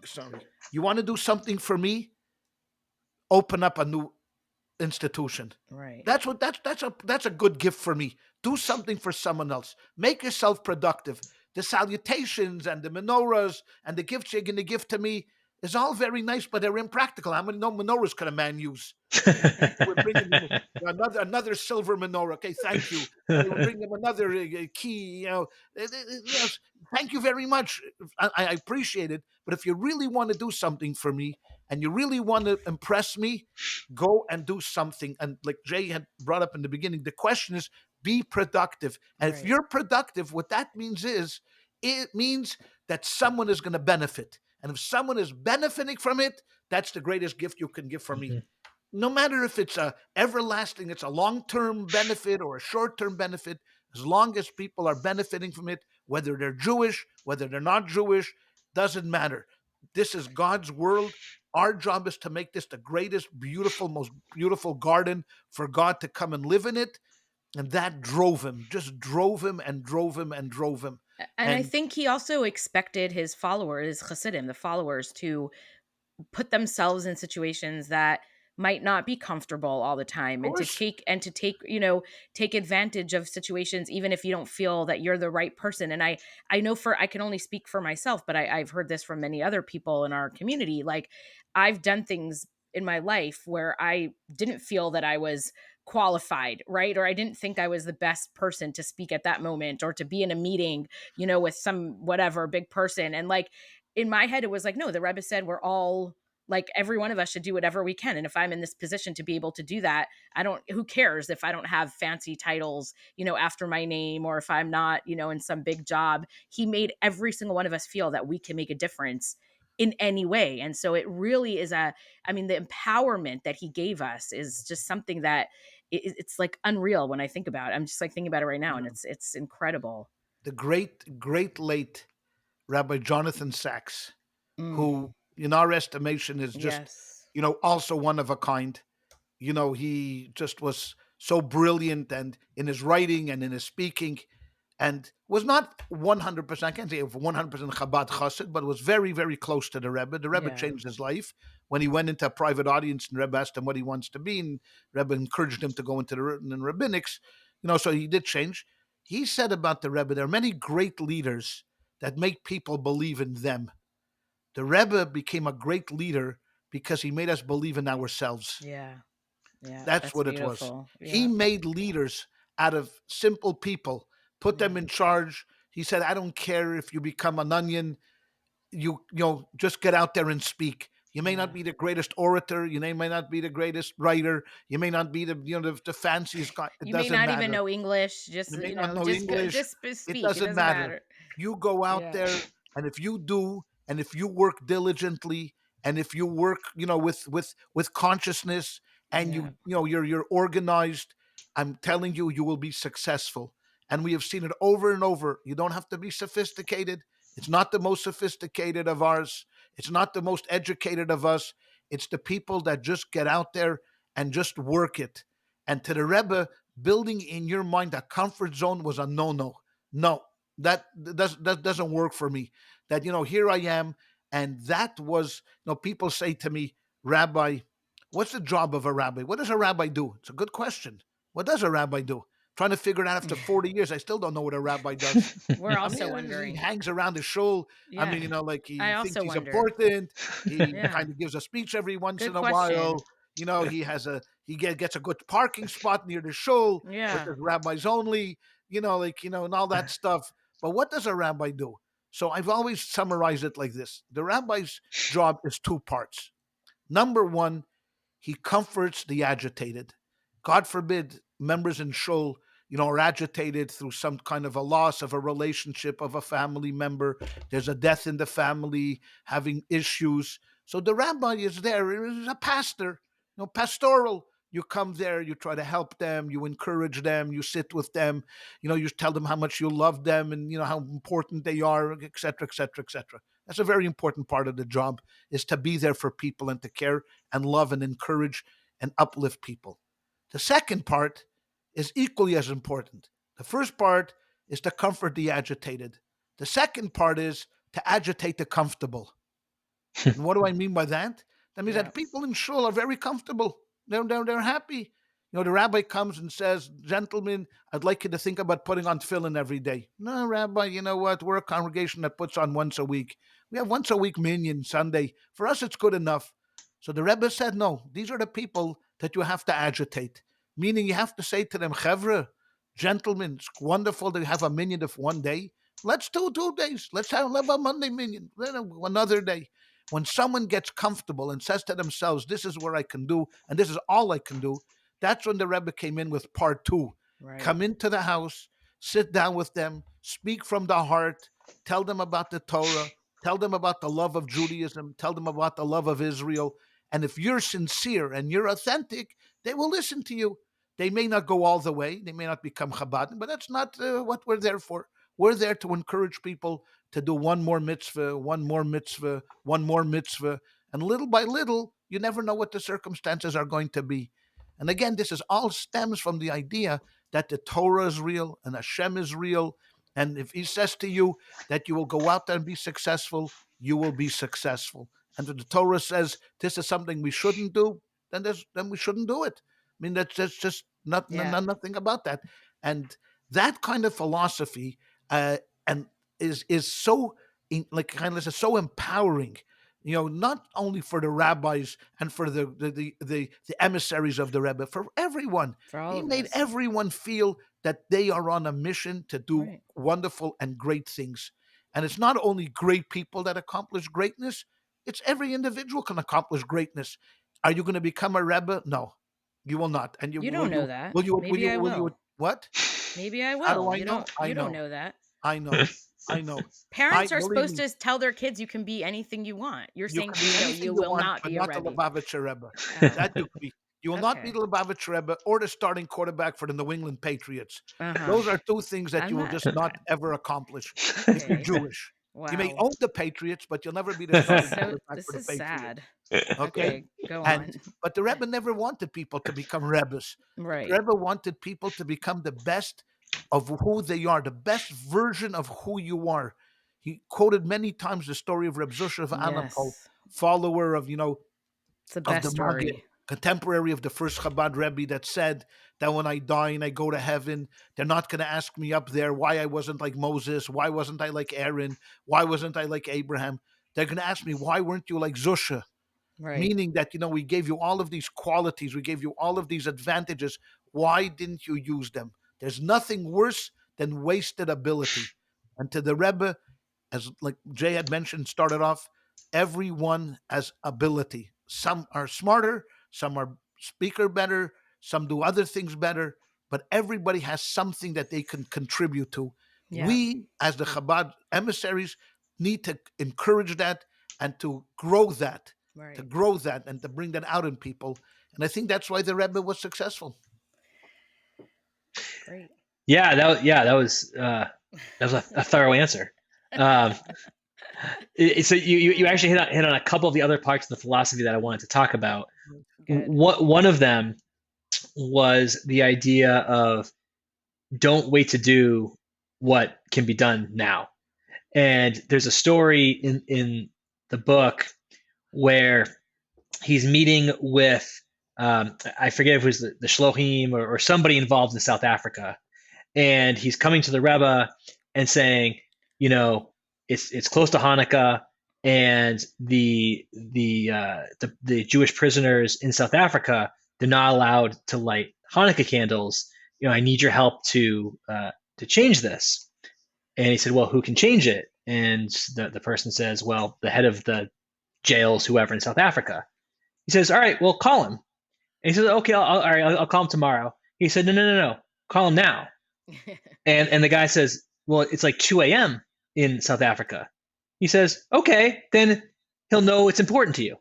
B: Sorry. You want to do something for me? Open up a new institution.
A: Right.
B: That's a good gift for me. Do something for someone else. Make yourself productive. The salutations and the menorahs and the gifts you're going to give to me is all very nice, but they're impractical. How many menorahs can a man use? We're bringing them another silver menorah. Okay, thank you. And they would bring them another key. Thank you very much. I appreciate it. But if you really want to do something for me and you really want to impress me, go and do something. And like Jay had brought up in the beginning, the question is be productive. And if
A: Right.
B: you're productive, what that means is it means that someone is going to benefit. And if someone is benefiting from it, that's the greatest gift you can give for me.
C: Mhm.
B: No matter if it's a everlasting, it's a long-term benefit or a short-term benefit, as long as people are benefiting from it, whether they're Jewish, whether they're not Jewish, doesn't matter. This is God's world. Our job is to make this the greatest, beautiful, most beautiful garden for God to come and live in it. And that drove him, just drove him and drove him and drove him.
A: And I
B: And
A: think he also expected his followers, Hasidim, the followers, to put themselves in situations that might not be comfortable all the
B: of
A: time, and to
B: course,
A: take advantage of situations even if you don't feel that you're the right person. And I know, for I can only speak for myself, but I've heard this from many other people in our community. Like, I've done things in my life where I didn't feel that I was qualified, right? Or I didn't think I was the best person to speak at that moment, or to be in a meeting, with some whatever big person. And like, in my head, it was like, no, the Rebbe said we're all, like, every one of us should do whatever we can. And if I'm in this position to be able to do that, who cares if I don't have fancy titles, after my name, or if I'm not, in some big job. He made every single one of us feel that we can make a difference in any way. And so it really is I mean, the empowerment that he gave us is just something that it's like unreal when I think about it. I'm just like thinking about it right now, and it's incredible.
B: the great, great late Rabbi Jonathan Sachs,
A: Mm,
B: who, in our estimation, is just,
A: yes.
B: also one of a kind. He just was so brilliant and in his writing and in his speaking. and was not 100%. I can't say 100% Chabad Chassid, but was very, very close to the Rebbe. The Rebbe
A: Yeah.
B: changed his life when he went into a private audience, and Rebbe asked him what he wants to be, and Rebbe encouraged him to go into the rabbinics. So he did change. He said about the Rebbe, there are many great leaders that make people believe in them. The Rebbe became a great leader because he made us believe in ourselves.
A: Yeah. Yeah.
B: That's
A: That's
B: what it was.
A: beautiful.
B: He
A: Yeah.
B: made leaders out of simple people, put them
A: Yeah.
B: in charge. He said, I don't care if you become an onion, just get out there and speak. You may not
A: Yeah.
B: be the greatest orator, you may not be the greatest writer, you may not be the fanciest guy. It
A: You may
B: doesn't
A: not even
B: matter.
A: know English. Just
B: You may not know
A: just go,
B: English.
A: just
B: It
A: speak. It
B: doesn't
A: doesn't
B: matter.
A: matter.
B: You go out
A: Yeah.
B: there, and if you do, and if you work diligently, and if you work, with consciousness, and
A: Yeah.
B: you're organized, I'm telling you, you will be successful. And we have seen it over and over. You don't have to be sophisticated. It's not the most sophisticated of ours. It's not the most educated of us. It's the people that just get out there and just work it. And to the Rebbe, building in your mind a comfort zone was a no-no. No, that doesn't work for me. That here I am, and that was people say to me, Rabbi, what's the job of a rabbi? What does a rabbi do? It's a good question. What does a rabbi do? Trying to figure it out after 40 years. I still don't know what a rabbi does.
A: We're
B: I
A: also
B: mean, he
A: wondering.
B: hangs around the shul. I
A: Yeah.
B: mean, like
A: I
B: he thinks
A: also
B: he's
A: wonder.
B: important. He
A: Yeah.
B: kind of gives a speech every once
A: Good
B: in a
A: question.
B: while. Gets a good parking spot near the shul, which
A: Yeah.
B: is rabbis only. And all that stuff. But what does a rabbi do? So I've always summarized it like this: the rabbi's job is two parts. Number one, he comforts the agitated. God forbid members in shul, are agitated through some kind of a loss of a relationship of a family member. There's a death in the family, having issues. So the rabbi is there. He's a pastor, pastoral. You come there, you try to help them, you encourage them, you sit with them, you tell them how much you love them and how important they are, etc., etc., etc. That's a very important part of the job, is to be there for people and to care and love and encourage and uplift people. The second part is equally as important. The first part is to comfort the agitated. The second part is to agitate the comfortable. And what do I mean by that? That means
A: Yeah.
B: that people in shul are very comfortable. They're happy. The rabbi comes and says, "Gentlemen, I'd like you to think about putting on tefillin every day." No, Rabbi, you know what? We're a congregation that puts on once a week. We have once a week minyan Sunday. For us, it's good enough. So the Rebbe said, no, these are the people that you have to agitate. Meaning you have to say to them, Chevra, gentlemen, it's wonderful to have a minyan of one day. Let's do 2 days. Let's have a Monday minyan, another day. When someone gets comfortable and says to themselves, this is where I can do, and this is all I can do, that's when the Rebbe came in with part two.
A: Right.
B: Come into the house, sit down with them, speak from the heart, tell them about the Torah, tell them about the love of Judaism, tell them about the love of Israel. And if you're sincere and you're authentic, they will listen to you. They may not go all the way, they may not become Chabad, but that's not what we're there for. We're there to encourage people to do one more mitzvah, one more mitzvah, one more mitzvah. And little by little, you never know what the circumstances are going to be. And again, this is all stems from the idea that the Torah is real and Hashem is real. And if he says to you that you will go out there and be successful, you will be successful. And if the Torah says this is something we shouldn't do, then we shouldn't do it. I mean, that's just
A: Yeah.
B: nothing about that. And that kind of philosophy and is so like kind of so empowering, not only for the rabbis and for the emissaries of the Rebbe, for everyone.
A: For all
B: He
A: of
B: made
A: us.
B: everyone feel that they are on a mission to do
A: Right.
B: wonderful and great things. And it's not only great people that accomplish greatness, it's every individual can accomplish greatness. Are you going to become a Rebbe? No, you will not. And you
A: You don't know that. Maybe I
B: will you
A: will.
B: what?
A: Maybe I
B: How do
A: will.
B: I know? I
A: You don't
B: know.
A: know that.
B: I know. I know. I
A: Parents are
B: believe
A: supposed
B: me.
A: to tell their kids you can be anything you want. You're
B: You
A: saying
B: can be anything
A: you
B: you
A: will
B: want,
A: not
B: but
A: be a
B: not the
A: Rebbe.
B: Lubavitcher Rebbe.
A: Oh.
B: That you can be. You will not be
A: Okay.
B: the Lubavitcher Rebbe or the starting quarterback for the New England Patriots.
A: Uh-huh.
B: Those are two things that
A: I'm
B: you will
A: not
B: just not ever accomplish if you're
A: okay.
B: Jewish. You may
A: Wow.
B: own the Patriots, but you'll never be the starting quarterback for
A: This
B: the
A: is
B: Patriots.
A: sad.
B: Okay?
A: Okay, go
B: And
A: on.
B: but the Rebbe never wanted people to become Rebbes. The
A: Right.
B: Rebbe wanted people to become the best of who they are, the best version of who you are. He quoted many times the story of Reb Zusha of Anapol,
A: Yes.
B: follower of
A: It's the
B: of
A: best
B: the Maggid,
A: story.
B: contemporary of the first Chabad Rebbe, that said that when I die and I go to heaven, they're not going to ask me up there why I wasn't like Moses, why wasn't I like Aaron, why wasn't I like Abraham. They're going to ask me, why weren't you like Zusha?
A: Right.
B: Meaning that, we gave you all of these qualities, we gave you all of these advantages. Why didn't you use them? There's nothing worse than wasted ability. And to the Rebbe, as like Jay had mentioned, started off, everyone has ability. Some are smarter, some are speaker better, some do other things better, but everybody has something that they can contribute to.
A: Yeah.
B: We, as the Chabad emissaries, need to encourage that and to grow that,
A: Right.
B: and to bring that out in people. And I think that's why the Rebbe was successful.
A: Great.
C: Yeah, that was a thorough answer. Um, so you actually hit on a couple of the other parts of the philosophy that I wanted to talk about.
A: Good.
C: One of them was the idea of don't wait to do what can be done now. And there's a story in the book where he's meeting with I forget if it was the Shlohim or somebody involved in South Africa, and he's coming to the Rebbe and saying, it's close to Hanukkah, and the Jewish prisoners in South Africa, they're not allowed to light Hanukkah candles. I need your help to change this. And he said, well, who can change it? And the person says, well, the head of the jails, whoever in South Africa. He says, all right, well, call him. And he says, okay, all right, I'll call him tomorrow. He said, no, call him now. And the guy says, well, it's like 2 a.m. in South Africa. He says, okay, then he'll know it's important to you.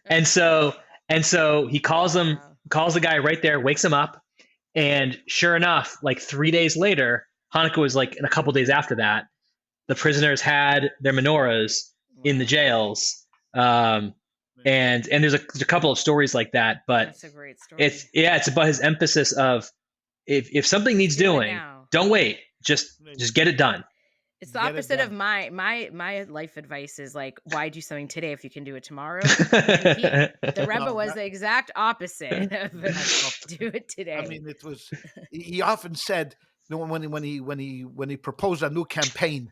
C: and so he calls the guy right there, wakes him up, and sure enough, like 3 days later, Hanukkah was like in a couple days after that, the prisoners had their menorahs in the jails. And there's a couple of stories like that, but
A: That's a great story.
C: it's about his emphasis of if something needs doing, don't wait, just get it done.
A: It's the opposite of my life advice is like, why do something today if you can do it tomorrow? The Rebbe was the exact opposite of do it today.
B: I mean, it was. He often said, when he proposed a new campaign,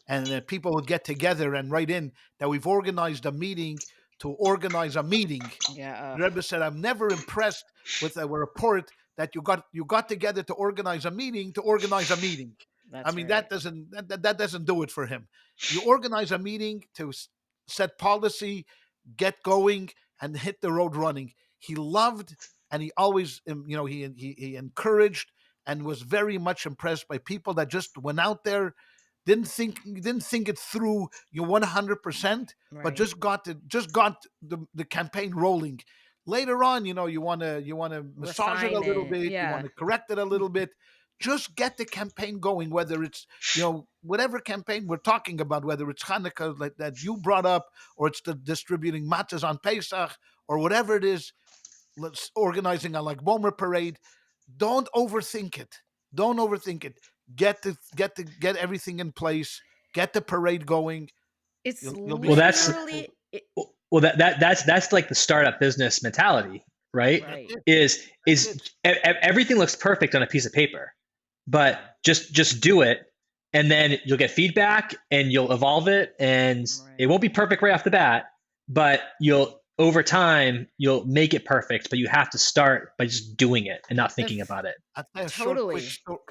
B: and people would get together and write in that we've organized a meeting to organize a meeting.
A: Yeah.
B: The Rebbe said, I'm never impressed with a report that you got together to organize a meeting to organize a meeting.
A: That's
B: I mean,
A: right.
B: that doesn't do it for him. You organize a meeting to set policy, get going, and hit the road running. He loved, and he always, he encouraged and was very much impressed by people that just went out there, didn't think it through 100%, but just got the campaign rolling. Later on, you want to massage it a little bit, you want to correct it a little bit. Just get the campaign going, whether it's whatever campaign we're talking about, whether it's Hanukkah like that you brought up, or it's the distributing matzahs on Pesach, or whatever it is. Let's organizing a like Bomer parade. Don't overthink it. Don't overthink it. Get everything in place. Get the parade going.
A: It's
B: You'll be
A: literally.
C: That's like the startup business mentality, right? Is everything looks perfect on a piece of paper, but just do it, and then you'll get feedback and you'll evolve it, and it won't be perfect right off the bat, but over time you'll make it perfect. But you have to start by just doing it and not thinking about it.
B: Can I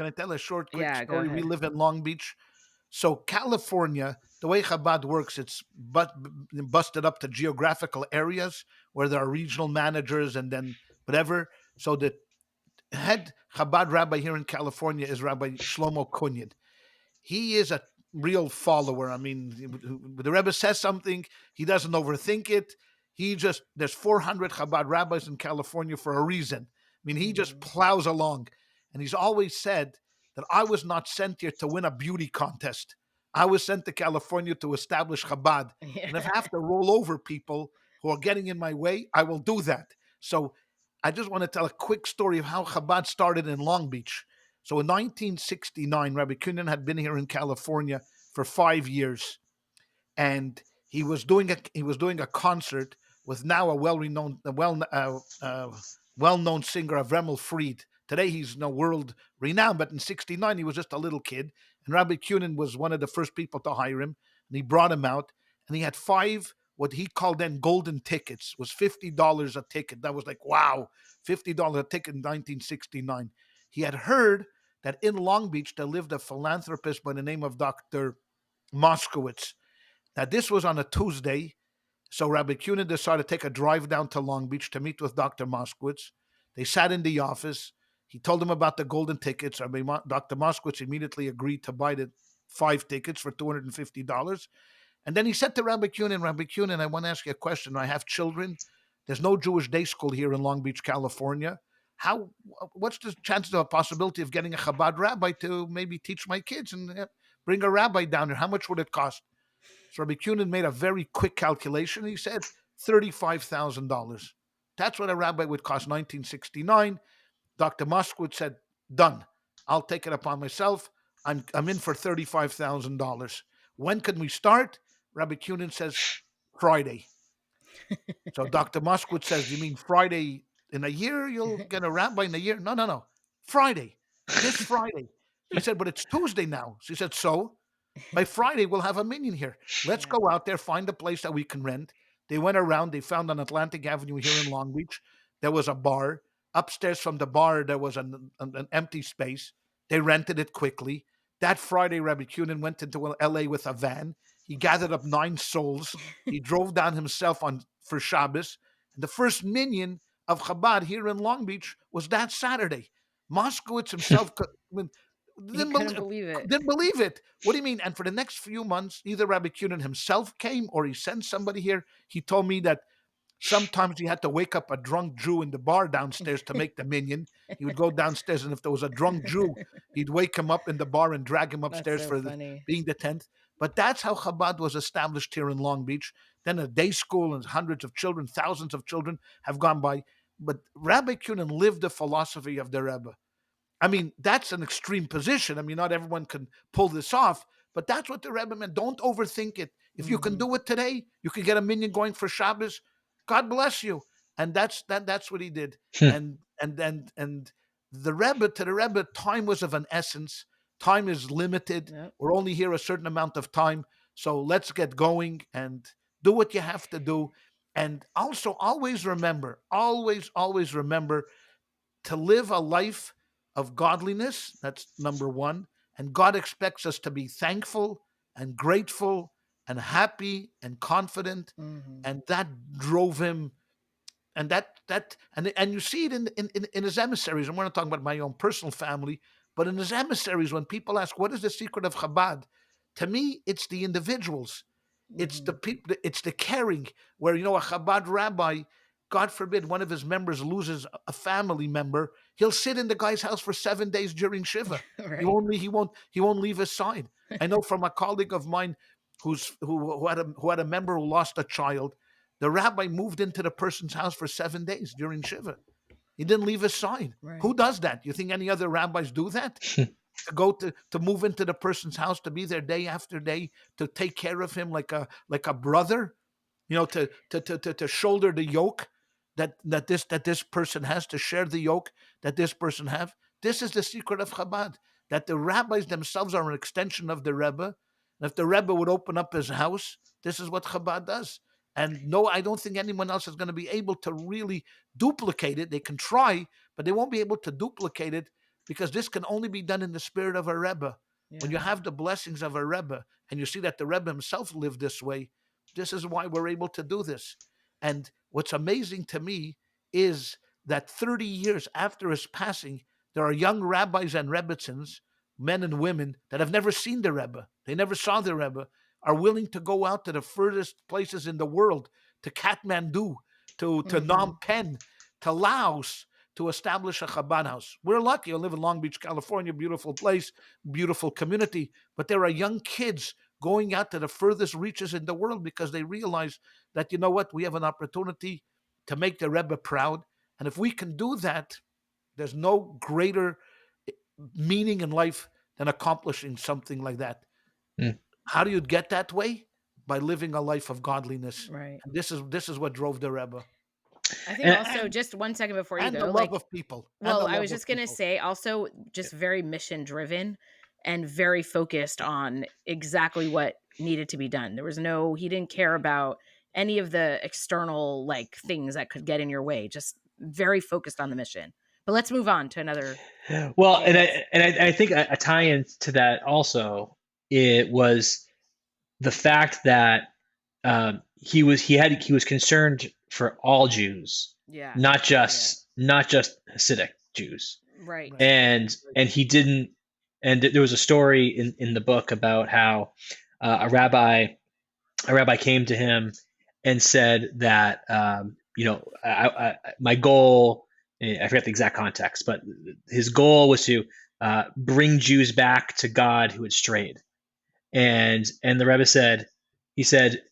B: tell a short quick story? We live in Long Beach. So California, the way Chabad works, it's busted up to geographical areas where there are regional managers and then whatever. So the head Chabad rabbi here in California is Rabbi Shlomo Kunyan. He is a real follower. I mean, the Rebbe says something, he doesn't overthink it. There's 400 Chabad rabbis in California for a reason. I mean, he just plows along. And he's always said that I was not sent here to win a beauty contest. I was sent to California to establish Chabad. And if I have to roll over people who are getting in my way, I will do that. So I just want to tell a quick story of how Chabad started in Long Beach. So in 1969, Rabbi Kunin had been here in California for 5 years, and he was doing a concert with now a well-known singer of Remel Fried. Today he's no world renowned, but in '69 he was just a little kid, and Rabbi Kunin was one of the first people to hire him, and he brought him out, and he had five what he called then golden tickets. It was $50 a ticket. That was like wow, $50 a ticket in 1969. He had heard that in Long Beach there lived a philanthropist by the name of Dr. Moskowitz. Now, this was on a Tuesday, so Rabbi Kunin decided to take a drive down to Long Beach to meet with Dr. Moskowitz. They sat in the office. He told him about the golden tickets. Dr. Moskowitz immediately agreed to buy the five tickets for $250. And then he said to Rabbi Kunin, I want to ask you a question. I have children. There's no Jewish day school here in Long Beach, California. How? What's the chances of a possibility of getting a Chabad rabbi to maybe teach my kids and bring a rabbi down here? How much would it cost? So Rabbi Kunin made a very quick calculation. He said $35,000. That's what a rabbi would cost. 1969. Dr. Moskowitz said, "Done. I'll take it upon myself. I'm in for $35,000. When can we start?" Rabbi Kunin says, "Friday." So Dr. Moskowitz says, "You mean Friday in a year? You'll get a rabbi in a year?" No, no, no. Friday. This Friday. He said, "But it's Tuesday now." She said, "So?" By Friday, we'll have a minion here. Let's
A: Yeah.
B: go out there, find a place that we can rent. They went around. They found on Atlantic Avenue here in Long Beach, there was a bar. Upstairs from the bar, there was an empty space. They rented it quickly. That Friday, Rabbi Kunin went into LA with a van. He gathered up 9 souls. He drove down himself on for Shabbos. And the first minion of Chabad here in Long Beach was that Saturday. Moskowitz himself
A: He
B: didn't
A: couldn't
B: believe,
A: believe it.
B: didn't believe it. What do you mean? And for the next few months, either Rabbi Kunin himself came or he sent somebody here. He told me that sometimes he had to wake up a drunk Jew in the bar downstairs to make the minion. He would go downstairs, and if there was a drunk Jew, he'd wake him up in the bar and drag him
A: That's
B: upstairs
A: so
B: for
A: funny.
B: being the 10th. But that's how Chabad was established here in Long Beach. Then a day school and hundreds of children, thousands of children have gone by. But Rabbi Kunin lived the philosophy of the Rebbe. I mean, that's an extreme position. I mean, not everyone can pull this off, but that's what the Rebbe meant. Don't overthink it. If you can
A: Hmm.
B: do it today, you can get a minion going for Shabbos. God bless you. And that's what he did. And the Rebbe, to the Rebbe, time was of an essence. Time is limited.
A: Yep.
B: We're only here a certain amount of time. So let's get going and do what you have to do. And also always remember to live a life of godliness. That's number one. And God expects us to be thankful and grateful and happy and confident.
A: Hmm.
B: And that drove him. And you see it in his emissaries. And we're not talking about my own personal family, but in his emissaries, when people ask, what is the secret of Chabad? To me, it's the individuals. It's the
A: Hmm.
B: people, it's the caring, where a Chabad rabbi, God forbid, one of his members loses a family member, he'll sit in the guy's house for 7 days during Shiva. He
A: Right.
B: won't leave, he won't he won't leave his side. I know from a colleague of mine who had a member who lost a child. The rabbi moved into the person's house for 7 days during Shiva. He didn't leave his side. Who
A: Right.
B: does that? You think any other rabbis do that? To move into the person's house, to be there day after day, to take care of him like a brother, to shoulder the yoke that this person has, to share the yoke that this person have. This is the secret of Chabad, that the rabbis themselves are an extension of the Rebbe. And if the Rebbe would open up his house, this is what Chabad does. And no, I don't think anyone else is going to be able to really duplicate it. They can try, but they won't be able to duplicate it, because this can only be done in the spirit of a Rebbe. When you
A: Yeah.
B: have the blessings of a Rebbe, and you see that the Rebbe himself lived this way, this is why we're able to do this. And what's amazing to me is that 30 years after his passing, there are young rabbis and rebbitzins, men and women, that have never seen the Rebbe. They never saw the Rebbe, are willing to go out to the furthest places in the world, to Kathmandu, to
A: Hmm.
B: Phnom Penh, to Laos, to establish a Chabad house. We're lucky. I live in Long Beach, California, beautiful place, beautiful community. But there are young kids going out to the furthest reaches in the world because they realize that, you know what, we have an opportunity to make the Rebbe proud. And if we can do that, there's no greater meaning in life than accomplishing something like that.
C: Mm.
B: How do you get that way? By living a life of godliness.
A: Right.
B: And this is what drove the Rebbe.
A: I think
C: And
A: also,
B: And
A: just 1 second before you
B: and the
A: go,
B: love
A: like,
B: of people. And
A: well,
B: the
A: I
B: love
A: was
B: of
A: just gonna
B: people.
A: say also
B: Yeah.
A: just very mission driven and very focused on exactly what needed to be done. There was no he didn't care about any of the external, like, things that could get in your way, just very focused on the mission. But let's move on to another
C: well, and
A: yes.
C: I think a tie-in to that also, it was the fact that he was concerned for all Jews,
A: Yeah.
C: not
A: Yeah.
C: just Hasidic Jews,
A: Right.
B: Right.
C: and he didn't. And there was a story in the book about how a rabbi came to him and said that my goal, I forget the exact context, but his goal was to bring Jews back to God who had strayed. And the Rebbe said, he said,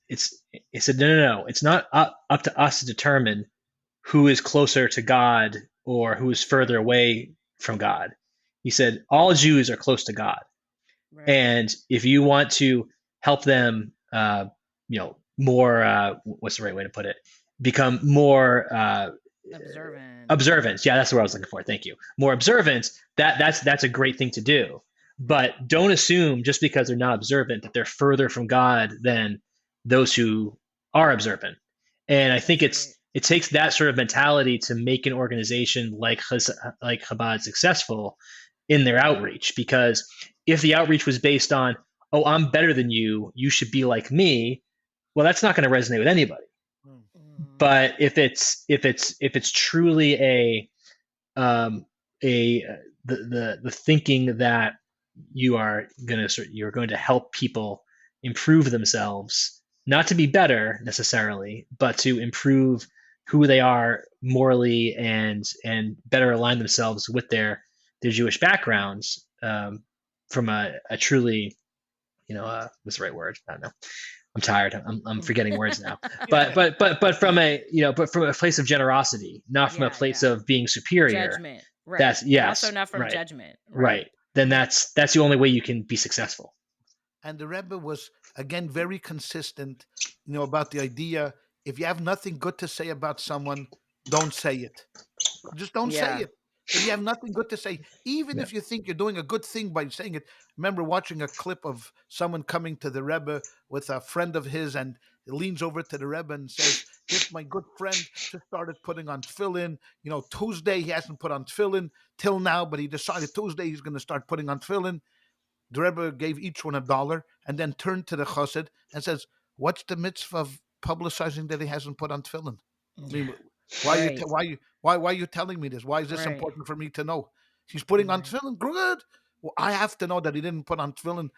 C: no, it's not up to us to determine who is closer to God or who is further
A: Right.
C: away from God. He said all Jews are close to God,
A: Right.
C: and if you want to help them, more, what's the right way to put it? Become more
A: Observant or
C: observant. Yeah, that's what I was looking for. Thank you. More observant. That's a great thing to do.
A: right.
C: But don't assume just because they're not observant that they're further from God than those who are observant. And I think
A: That's right.
C: it takes that sort of mentality to make an organization like Chabad successful in their outreach. Because if the outreach was based on, oh, I'm better than you should be like me, well, that's not going to resonate with anybody.
B: Mm.
A: Mhm.
C: But if it's truly um, a the thinking that you're going to help people improve themselves, not to be better necessarily, but to improve who they are morally and better align themselves with their Jewish backgrounds, from a truly, what's the right word? I don't know. I'm tired. I'm forgetting words now. But
B: Yeah.
C: from a place of generosity, not from a
A: Yeah,
C: place
A: yeah.
C: of being superior.
A: Judgment. Right.
C: That's
A: And also
C: yes,
A: not from
C: right,
A: judgment. Right.
C: right. Then that's the only way you can be successful.
B: And the Rebbe was again very consistent, about the idea: if you have nothing good to say about someone, don't say it. Just don't say
A: Yeah.
B: it. If you have nothing good to say, even
C: Yeah.
B: if you think you're doing a good thing by saying it. Remember watching a clip of someone coming to the Rebbe with a friend of his, and he leans over to the Rebbe and says, "This my good friend just started putting on tefillin. Tuesday he hasn't put on tefillin till now, but he decided Tuesday he's going to start putting on tefillin." The Rebbe gave each one $1 and then turned to the chassid and says, "What's the mitzvah of publicizing that he hasn't put on tefillin? I
A: Yeah.
B: mean, why are you
A: Right.
B: why are you telling me this? Why is this
A: Right.
B: important for me to know? He's putting on
A: Right.
B: tefillin. Good. Well, I have to know that he didn't put on tefillin."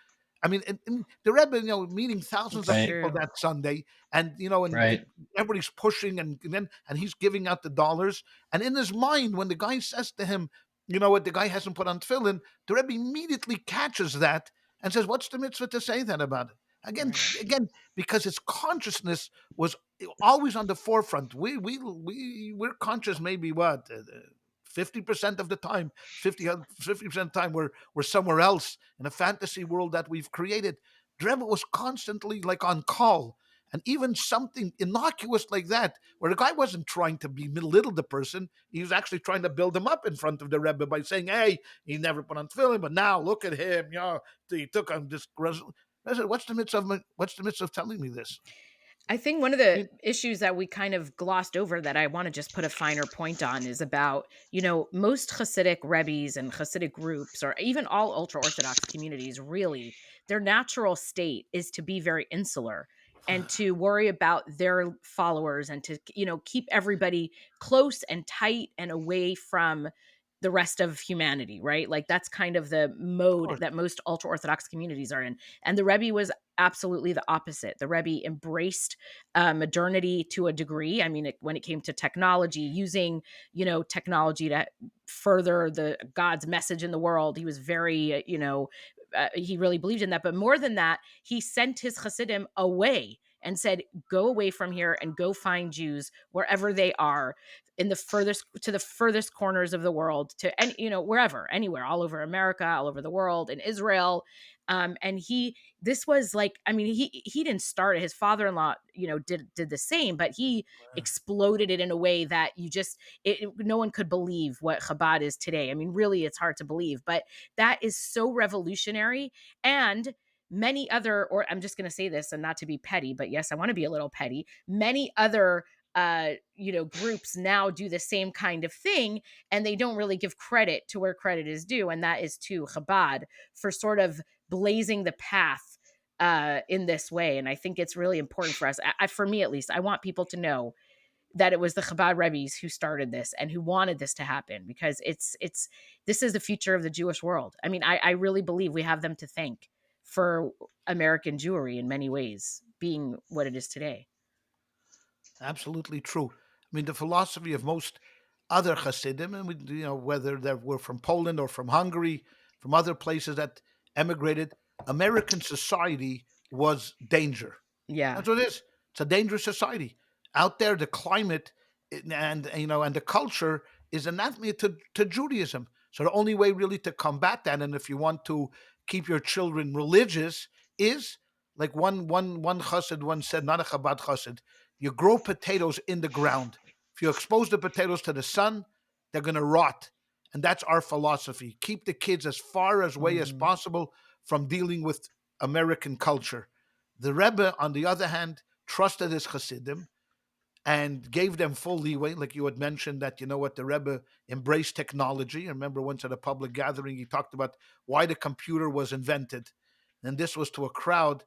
B: I mean, and the Rebbe, meeting thousands
A: It's
B: of
C: Right,
B: people
A: true.
B: that Sunday, and
C: right,
B: everybody's pushing, and he's giving out the dollars, and in his mind, when the guy says to him, "You know what? The guy hasn't put on tefillin," the Rebbe immediately catches that and says, "What's the mitzvah to say that about it?"
A: Right.
B: Again, because his consciousness was always on the forefront. We're conscious, maybe what. 50% of the time, 50% of the time, we're somewhere else in a fantasy world that we've created. Dreva was constantly like on call, and even something innocuous like that, where the guy wasn't trying to belittle the person, he was actually trying to build him up in front of the Rebbe by saying, "Hey, he never put on tefillin, but now look at him, he took on this." I said, what's the midst of telling me this?
A: I think one of
B: I
A: the
B: mean,
A: issues that we kind of glossed over that I want to just put a finer point on is about, most Hasidic Rebbes and Hasidic groups, or even all ultra Orthodox communities, really, their natural state is to be very insular and to worry about their followers and to, keep everybody close and tight and away from the rest of humanity, right? Like that's kind of the
B: of
A: mode
B: course.
A: that most ultra Orthodox communities are in. And the Rebbe was absolutely the opposite. The Rebbe embraced modernity to a degree. I mean, when it came to technology, using technology to further the God's message in the world, he was very he really believed in that. But more than that, he sent his Hasidim away and said, go away from here and go find Jews wherever they are, in the furthest corners of the world, to any, wherever, anywhere, all over America, all over the world, in Israel. And this was like, I mean, he didn't start it. His father-in-law, did the same, but he exploded it in a way that no one could believe what Chabad is today. I mean, really, it's hard to believe, but that is so revolutionary. And many other, or I'm just going to say this, and not to be petty, but yes, I want to be a little petty. Many other groups now do the same kind of thing, and they don't really give credit to where credit is due, and that is to Chabad for sort of blazing the path in this way. And I think it's really important for us, for me at least. I want people to know that it was the Chabad Rebbe's who started this and who wanted this to happen, because this is the future of the Jewish world. I mean, I really believe we have them to thank for American Jewry in many ways being what it is today.
B: Absolutely true. I mean, the philosophy of most other Hasidim, and whether they were from Poland or from Hungary, from other places that emigrated, American society was danger.
A: Yeah.
B: That's what it is. It's a dangerous society out there. The climate and the culture is anathema to Judaism. So the only way really to combat that, and if you want to keep your children religious, is like one chassid once said, not a Chabad chassid, you grow potatoes in the ground. If you expose the potatoes to the sun, they're going to rot. And that's our philosophy. Keep the kids as far away as possible from dealing with American culture. The Rebbe, on the other hand, trusted his Hasidim and gave them full leeway. Like you had mentioned that, the Rebbe embraced technology. I remember once at a public gathering, he talked about why the computer was invented. And this was to a crowd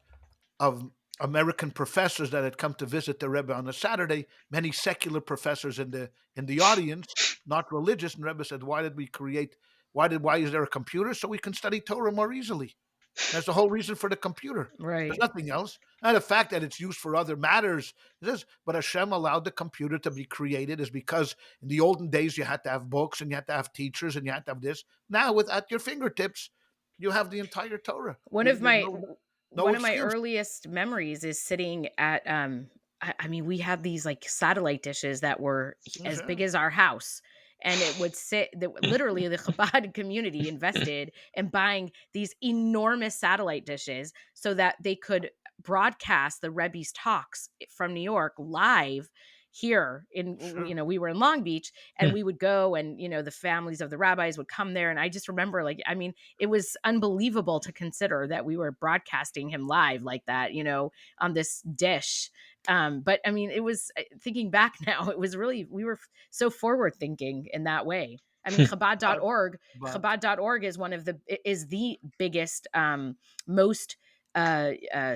B: of American professors that had come to visit the Rebbe on a Saturday, many secular professors in the audience, not religious. And Rebbe said, why is there a computer? So we can study Torah more easily. That's the whole reason for the computer.
A: Right.
B: There's nothing else. And the fact that it's used for other matters, but Hashem allowed the computer to be created is because in the olden days you had to have books and you had to have teachers and you had to have this. Now, at your fingertips, you have the entire Torah.
A: One
B: There's
A: of my
B: no
A: my
B: excuse.
A: earliest memories is sitting at I mean, we had these like satellite dishes that were as big as our house, and it would literally the Chabad community invested in buying these enormous satellite dishes so that they could broadcast the Rebbe's talks from New York live here in,
B: Sure.
A: we were in Long Beach, and we would go, and the families of the rabbis would come there, and I just remember, like, I mean, it was unbelievable to consider that we were broadcasting him live like that, on this dish. But I mean, it was, thinking back now, it was really, we were so forward thinking in that way. I mean, Chabad.org is the biggest, most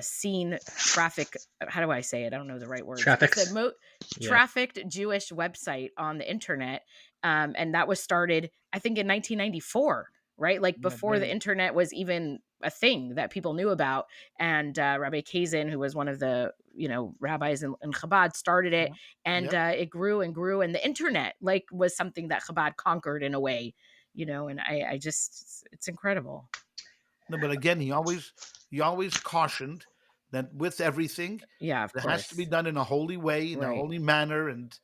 A: seen traffic. How do I say it? I don't know the right words.
C: Traffics.
A: It's the trafficked Jewish website on the internet. And that was started, I think, in 1994, right? Like before the internet was even a thing that people knew about. And Rabbi Kazin, who was one of the, rabbis in Chabad, started it, and it grew and grew. And the internet was something that Chabad conquered in a way, and I just, it's incredible.
B: No, but again, he always cautioned that with everything,
A: of
B: it
A: course,
B: has to be done in a holy way, in a holy manner, and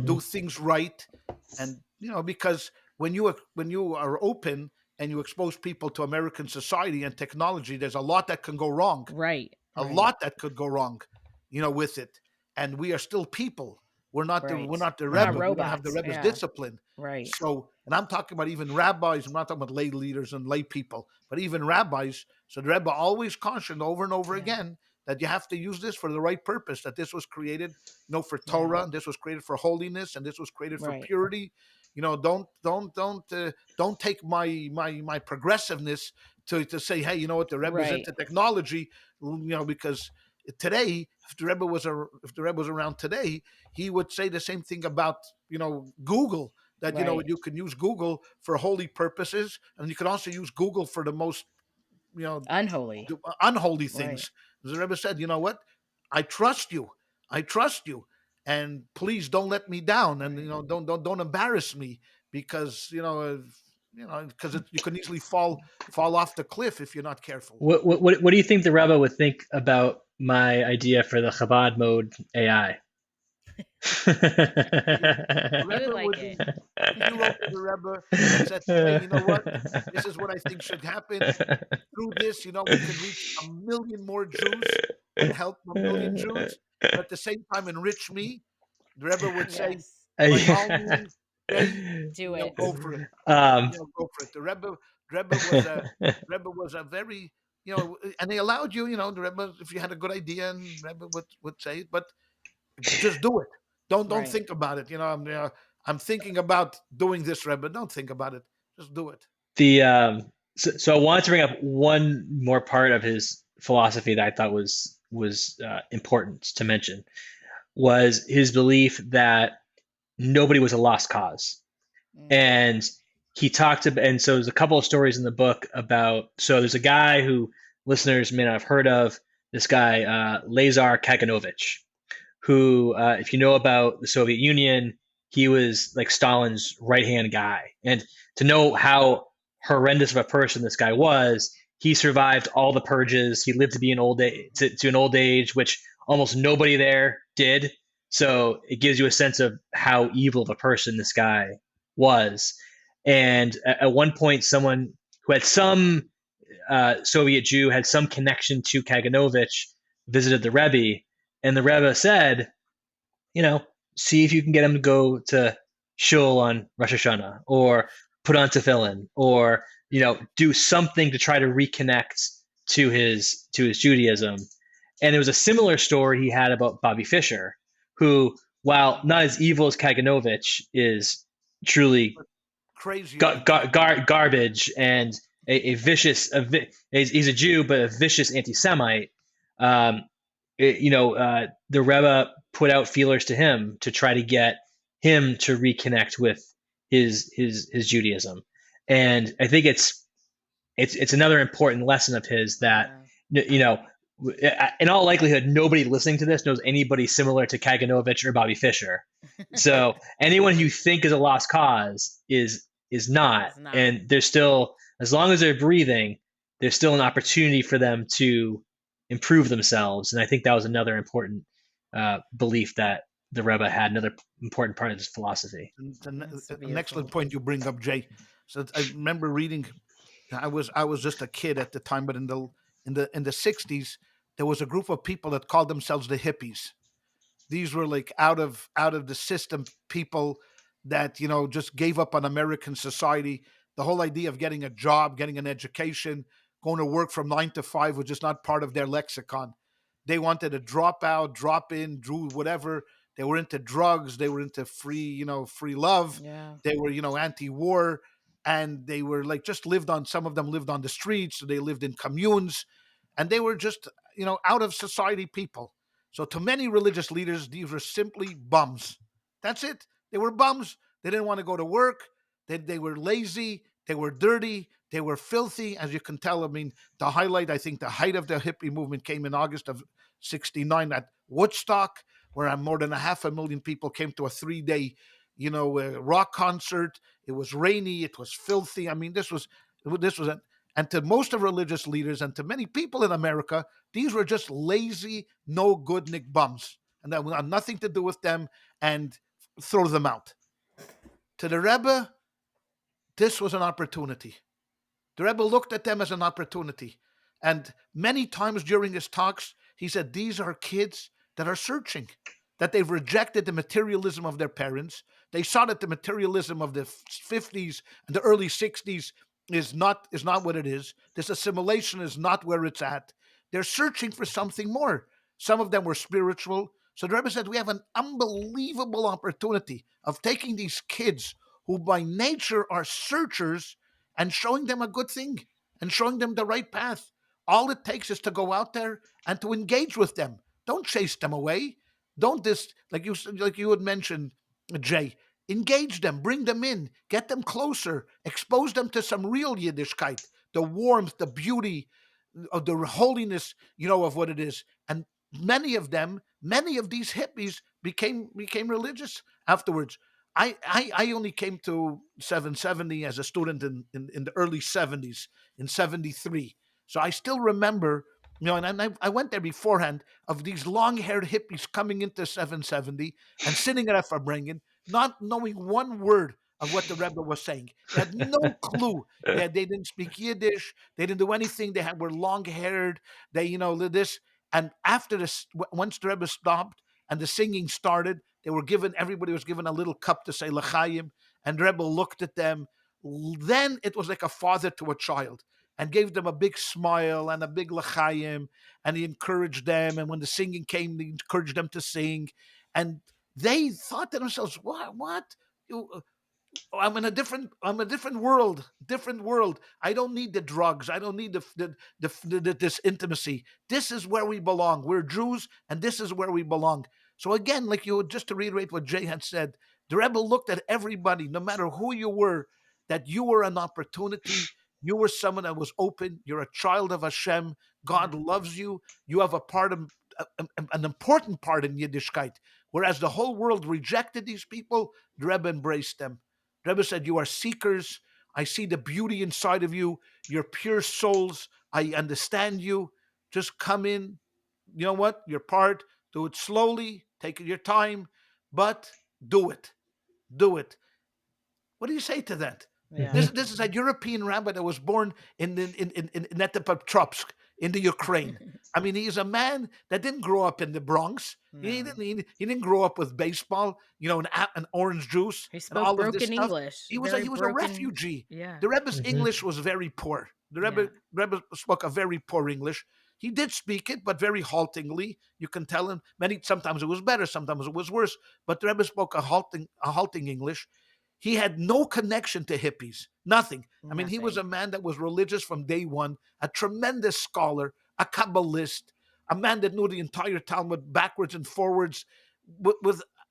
B: do things right. And because when you are open and you expose people to American society and technology, there's a lot that can go wrong.
A: Right.
B: A lot that could go wrong, with it. And we are still people. We're not the Rebbe. We don't have the Rebbe's discipline.
A: Right.
B: So, and I'm talking about even rabbis. I'm not talking about lay leaders and lay people, but even rabbis. So the Rebbe always cautioned over and over again that you have to use this for the right purpose. That this was created, for Torah, and this was created for holiness, and this was created for purity. Don't take my progressiveness to say, hey, you know what, the Rebbe's into technology, because today, if the Rebbe was around today, he would say the same thing about Google, that you can use Google for holy purposes, and you can also use Google for the most unholy things. The Rebbe said, you know what, I trust you, and please don't let me down, and don't embarrass me, because because you can easily fall off the cliff if you're not careful.
C: What do you think the Rebbe would think about my idea for the Chabad mode AI.
B: The
A: You would
B: Rebbe
A: like
B: would
A: it.
B: be, if you wrote to the Rebbe and said, hey, you know what? This is what I think should happen. Through this, we can reach 1 million more Jews and help 1 million Jews, but at the same time enrich me. The Rebbe would say,
A: Yes.
B: by all means, Jay,
A: Do it.
B: go for it.
C: um,
B: Go for it. The Rebbe was a very, and they allowed you, the Rebbe, if you had a good idea, and Rebbe would say it, but just do it. Don't
A: Right.
B: think about it. I'm thinking about doing this, Rebbe. Don't think about it. Just do it.
C: the so I wanted to bring up one more part of his philosophy that I thought was important to mention was his belief that nobody was a lost cause.
A: Mm.
C: And he talked about, and so there's a couple of stories in the book about, so there's a guy who listeners may not have heard of, this guy, Lazar Kaganovich, who, if you know about the Soviet Union, he was like Stalin's right hand guy. And to know how horrendous of a person this guy was, he survived all the purges. He lived to be an old age, to an old age, which almost nobody there did. So it gives you a sense of how evil of a person this guy was. And at one point, someone who had some Soviet Jew had some connection to Kaganovich visited the Rebbe, and the Rebbe said, you know, see if you can get him to go to shul on Rosh Hashanah, or put on tefillin, or do something to try to reconnect to his Judaism. And there was a similar story he had about Bobby Fischer, who, while not as evil as Kaganovich, is truly
B: Crazier than
C: garbage and a vicious. He's a Jew, but a vicious anti-Semite. Um, the Rebbe put out feelers to him to try to get him to reconnect with his Judaism, and I think it's another important lesson of his that
A: Yeah.
C: you know. In all likelihood, nobody listening to this knows anybody similar to Kaganovich or Bobby Fischer. So anyone you think is a lost cause is not,
A: It's not.
C: and there's still, as long as they're breathing, there's still an opportunity for them to improve themselves. And I think that was another important belief that the Rebbe had, another important part of his philosophy.
B: It's
A: That's so
B: an excellent
A: beautiful.
B: point you bring up, Jay. So I remember reading. I was just a kid at the time, but in the 60s, there was a group of people that called themselves the hippies. These were like out of the system people that just gave up on American society. The whole idea of getting a job, getting an education, going to work from 9 to 5 was just not part of their lexicon. They wanted to drop out, drop in, do whatever. They were into drugs. They were into free love.
A: Yeah.
B: They were anti-war, and they were like just lived on. Some of them lived on the streets. So they lived in communes, and they were just out of society people. So to many religious leaders, these were simply bums. That's it. They were bums. They didn't want to go to work. They were lazy. They were dirty. They were filthy. As you can tell, I mean, I think the height of the hippie movement came in August of 69 at Woodstock, where more than 500,000 people came to a 3-day, rock concert. It was rainy. It was filthy. I mean, this was and to most of religious leaders and to many people in America, these were just lazy, no good Nick bums. And that had nothing to do with them, and throw them out. To the Rebbe, this was an opportunity. The Rebbe looked at them as an opportunity. And many times during his talks, he said, these are kids that are searching, that they've rejected the materialism of their parents. They saw that the materialism of the 50s and the early 60s is not what it is. This assimilation is not where it's at. They're searching for something more. Some of them were spiritual. So the Rebbe said, we have an unbelievable opportunity of taking these kids who by nature are searchers and showing them a good thing and showing them the right path. All it takes is to go out there and to engage with them. Don't chase them away. Don't like you had mentioned, Jay. Engage them, bring them in, get them closer, expose them to some real Yiddishkeit, the warmth, the beauty, of the holiness, of what it is. And many of these hippies became religious afterwards. I only came to 770 as a student in the early 70s, in 73. So I still remember And I went there beforehand of these long-haired hippies coming into 770 and sitting at Farbrengen, not knowing one word of what the Rebbe was saying. They had no clue. They didn't speak Yiddish. They didn't do anything. Were long-haired. This. And after this, once the Rebbe stopped and the singing started, everybody was given a little cup to say L'chaim, and the Rebbe looked at them. Then it was like a father to a child, and gave them a big smile and a big l'chaim, and he encouraged them. And when the singing came, he encouraged them to sing. And they thought to themselves, What? I'm in a different world, I don't need the drugs. I don't need this intimacy. This is where we belong. We're Jews, and this is where we belong. So again, just to reiterate what Jay had said, the Rebbe looked at everybody, no matter who you were, that you were an opportunity. You were someone that was open. You're a child of Hashem. God loves you. You have an important part in Yiddishkeit. Whereas the whole world rejected these people, the Rebbe embraced them. The Rebbe said, you are seekers. I see the beauty inside of you. You're pure souls. I understand you. Just come in. You know what? Your part. Do it slowly. Take your time. But do it. Do it. What do you say to that?
A: Yeah.
B: This is a European rabbi that was born in Netepetrovsk in the Ukraine. I mean, he's a man that didn't grow up in the Bronx.
A: No.
B: He didn't grow up with baseball, and orange juice
A: He
B: and
A: spoke
B: all of this
A: broken
B: stuff.
A: English.
B: He was
A: Very
B: a
A: broken.
B: refugee.
A: Yeah.
B: The Rebbe's English was very poor. The Rebbe spoke a very poor English. He did speak it, but very haltingly. You can tell him sometimes it was better, sometimes it was worse. But the Rebbe spoke a halting English. He had no connection to hippies, nothing. I mean, he was a man that was religious from day one, a tremendous scholar, a Kabbalist, a man that knew the entire Talmud backwards and forwards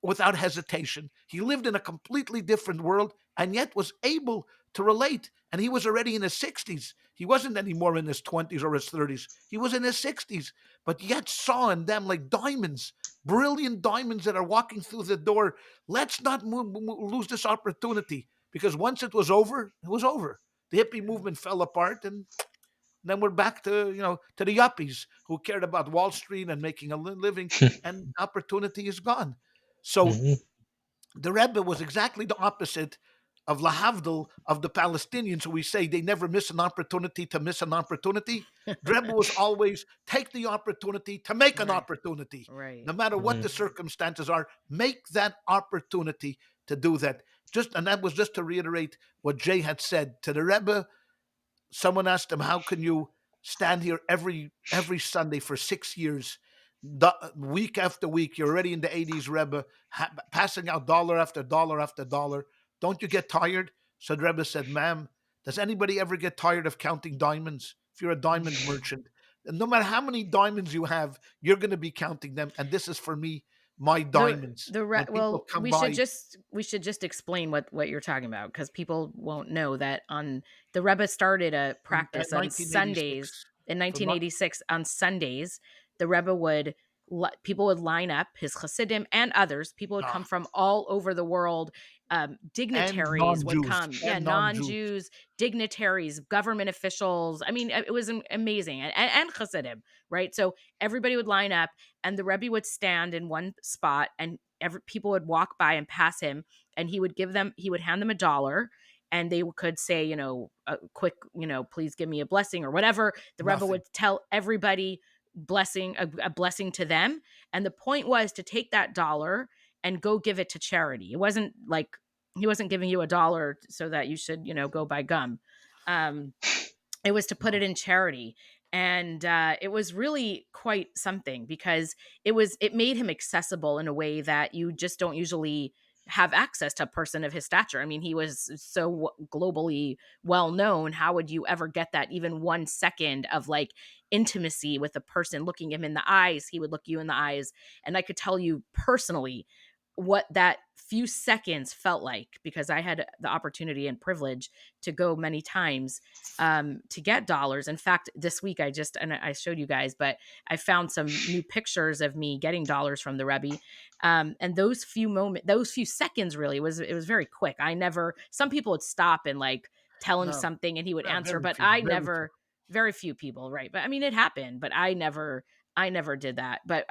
B: without hesitation. He lived in a completely different world and yet was able to relate. And he was already in his 60s. He wasn't anymore in his 20s or his 30s. He was in his 60s, but yet saw in them like diamonds, brilliant diamonds that are walking through the door. Let's not lose this opportunity, because once it was over, it was over. The hippie movement fell apart, and then we're back to to the yuppies who cared about Wall Street and making a living, and opportunity is gone. So the Rebbe was exactly the opposite of Lahavdil, of the Palestinians, who we say they never miss an opportunity to miss an opportunity. The Rebbe was always take the opportunity to make an opportunity.
A: Right.
B: No matter what the circumstances are, make that opportunity to do that. And that was just to reiterate what Jay had said to the Rebbe. Someone asked him, how can you stand here every Sunday for 6 years, week after week? You're already in the 80s, Rebbe, passing out dollar after dollar after dollar. Don't you get tired? So the Rebbe said, ma'am, does anybody ever get tired of counting diamonds? If you're a diamond merchant, no matter how many diamonds you have, you're going to be counting them. And this is, for me, my diamonds. When people come by,
A: we should just explain what you're talking about, because people won't know that the Rebbe started a practice
B: in
A: on Sundays
B: 1986,
A: in 1986. On Sundays, the Rebbe would people would line up, his Hasidim and others. People would come from all over the world. Dignitaries would come, non-Jews, dignitaries, government officials. I mean, it was amazing, and Hasidim, right? So everybody would line up, and the Rebbe would stand in one spot, and people would walk by and pass him, and he would hand them $1, and they could say, a quick, please give me a blessing or whatever. The Rebbe would tell everybody a blessing to them. And the point was to take that $1 and go give it to charity. It wasn't like he wasn't giving you $1 so that you should, go buy gum. It was to put it in charity. And it was really quite something, because it made him accessible in a way that you just don't usually have access to a person of his stature. I mean, he was so globally well known. How would you ever get that even 1 second of like intimacy with a person, looking him in the eyes? He would look you in the eyes. And I could tell you personally what that few seconds felt like, because I had the opportunity and privilege to go many times to get dollars. In fact, this week and I showed you guys, but I found some new pictures of me getting dollars from the Rebbe. And those few seconds, really it was very quick. Some people would stop and like tell him something and he would answer, but I never, Very few people, right? But I mean, it happened, but I never did that. But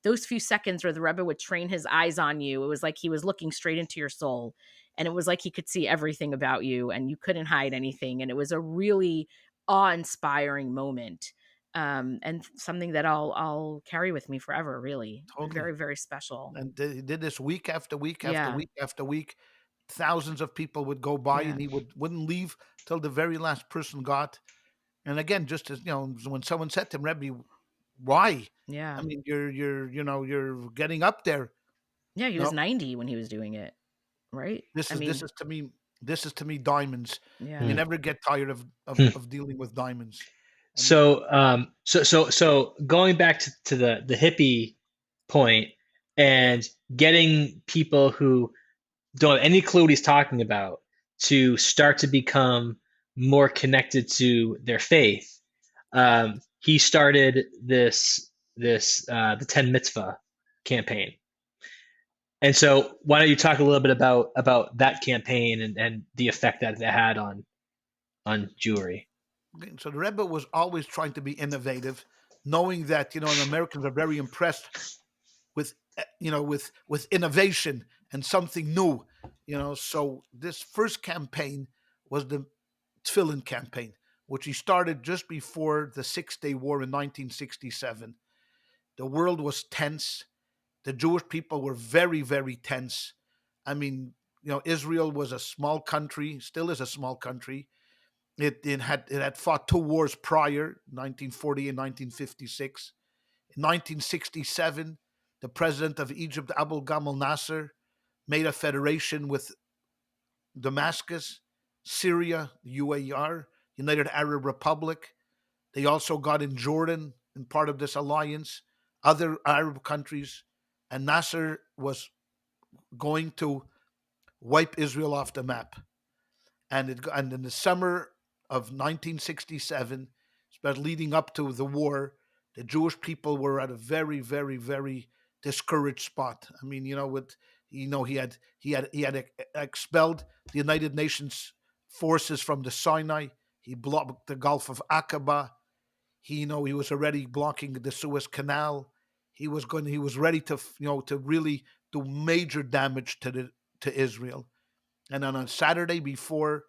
A: those few seconds where the Rebbe would train his eyes on you, it was like he was looking straight into your soul, and it was like he could see everything about you, and you couldn't hide anything, and it was a really awe-inspiring moment, and something that I'll carry with me forever. Really,
B: Totally.
A: very very special.
B: And he did this week after week after
A: Yeah,
B: week after week. Thousands of people would go by,
A: yeah,
B: and he wouldn't leave till the very last person got. And again, just as when someone said to him, Rebbe, why? I
A: yeah,
B: mean, you're getting up there.
A: yeah. He was
B: No,
A: 90 when he was doing it, right?
B: this
A: I
B: is this
A: mean,
B: is to me this is to me diamonds.
A: yeah,
B: You
C: Hmm.
B: never get tired of
C: Hmm.
B: dealing with diamonds. I mean,
C: So going back to the hippie point
B: yeah,
C: and getting people who don't have any clue what he's talking about to start to become more connected to their faith. He started the 10 mitzvah campaign. And so why don't you talk a little bit about that campaign and the effect that it had on Jewry?
B: okay, so the Rebbe was always trying to be innovative, knowing that and Americans are very impressed with with innovation and something new. So this first campaign was the Tefillin campaign, which he started just before the 6 Day War in 1967. The world was tense. The Jewish people were very, very tense. I mean, Israel was a small country, still is a small country. It had fought two wars prior, 1940 and 1956. In 1967, the president of Egypt, Abdel Gamal Nasser, made a federation with Damascus, Syria, UAR, United Arab Republic. They also got in Jordan in part of this alliance, other Arab countries, and Nasser was going to wipe Israel off the map. And in the summer of 1967, but leading up to the war, the Jewish people were at a very, very, very discouraged spot. I mean, he had expelled the United Nations forces from the Sinai. He blocked the Gulf of Aqaba. He was already blocking the Suez Canal. He was ready to really do major damage to Israel. And on a Saturday before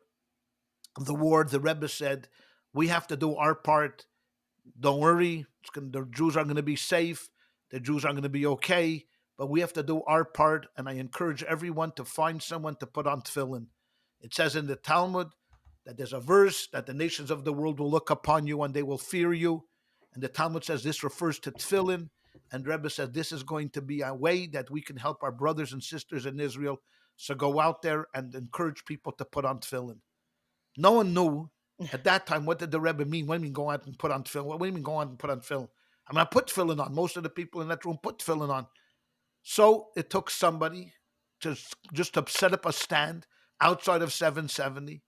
B: the war, the Rebbe said, "We have to do our part. Don't worry, the Jews are going to be safe. The Jews are going to be okay. But we have to do our part." And I encourage everyone to find someone to put on tefillin. It says in the Talmud that there's a verse that the nations of the world will look upon you and they will fear you. And the Talmud says this refers to tefillin. And Rebbe says this is going to be a way that we can help our brothers and sisters in Israel. So go out there and encourage people to put on tefillin. No one knew at that time what did the Rebbe mean. What do you mean go out and put on tefillin? What do you mean go out and put on tefillin? I mean, I put tefillin on. Most of the people in that room put tefillin on. So it took somebody to just to set up a stand outside of 770.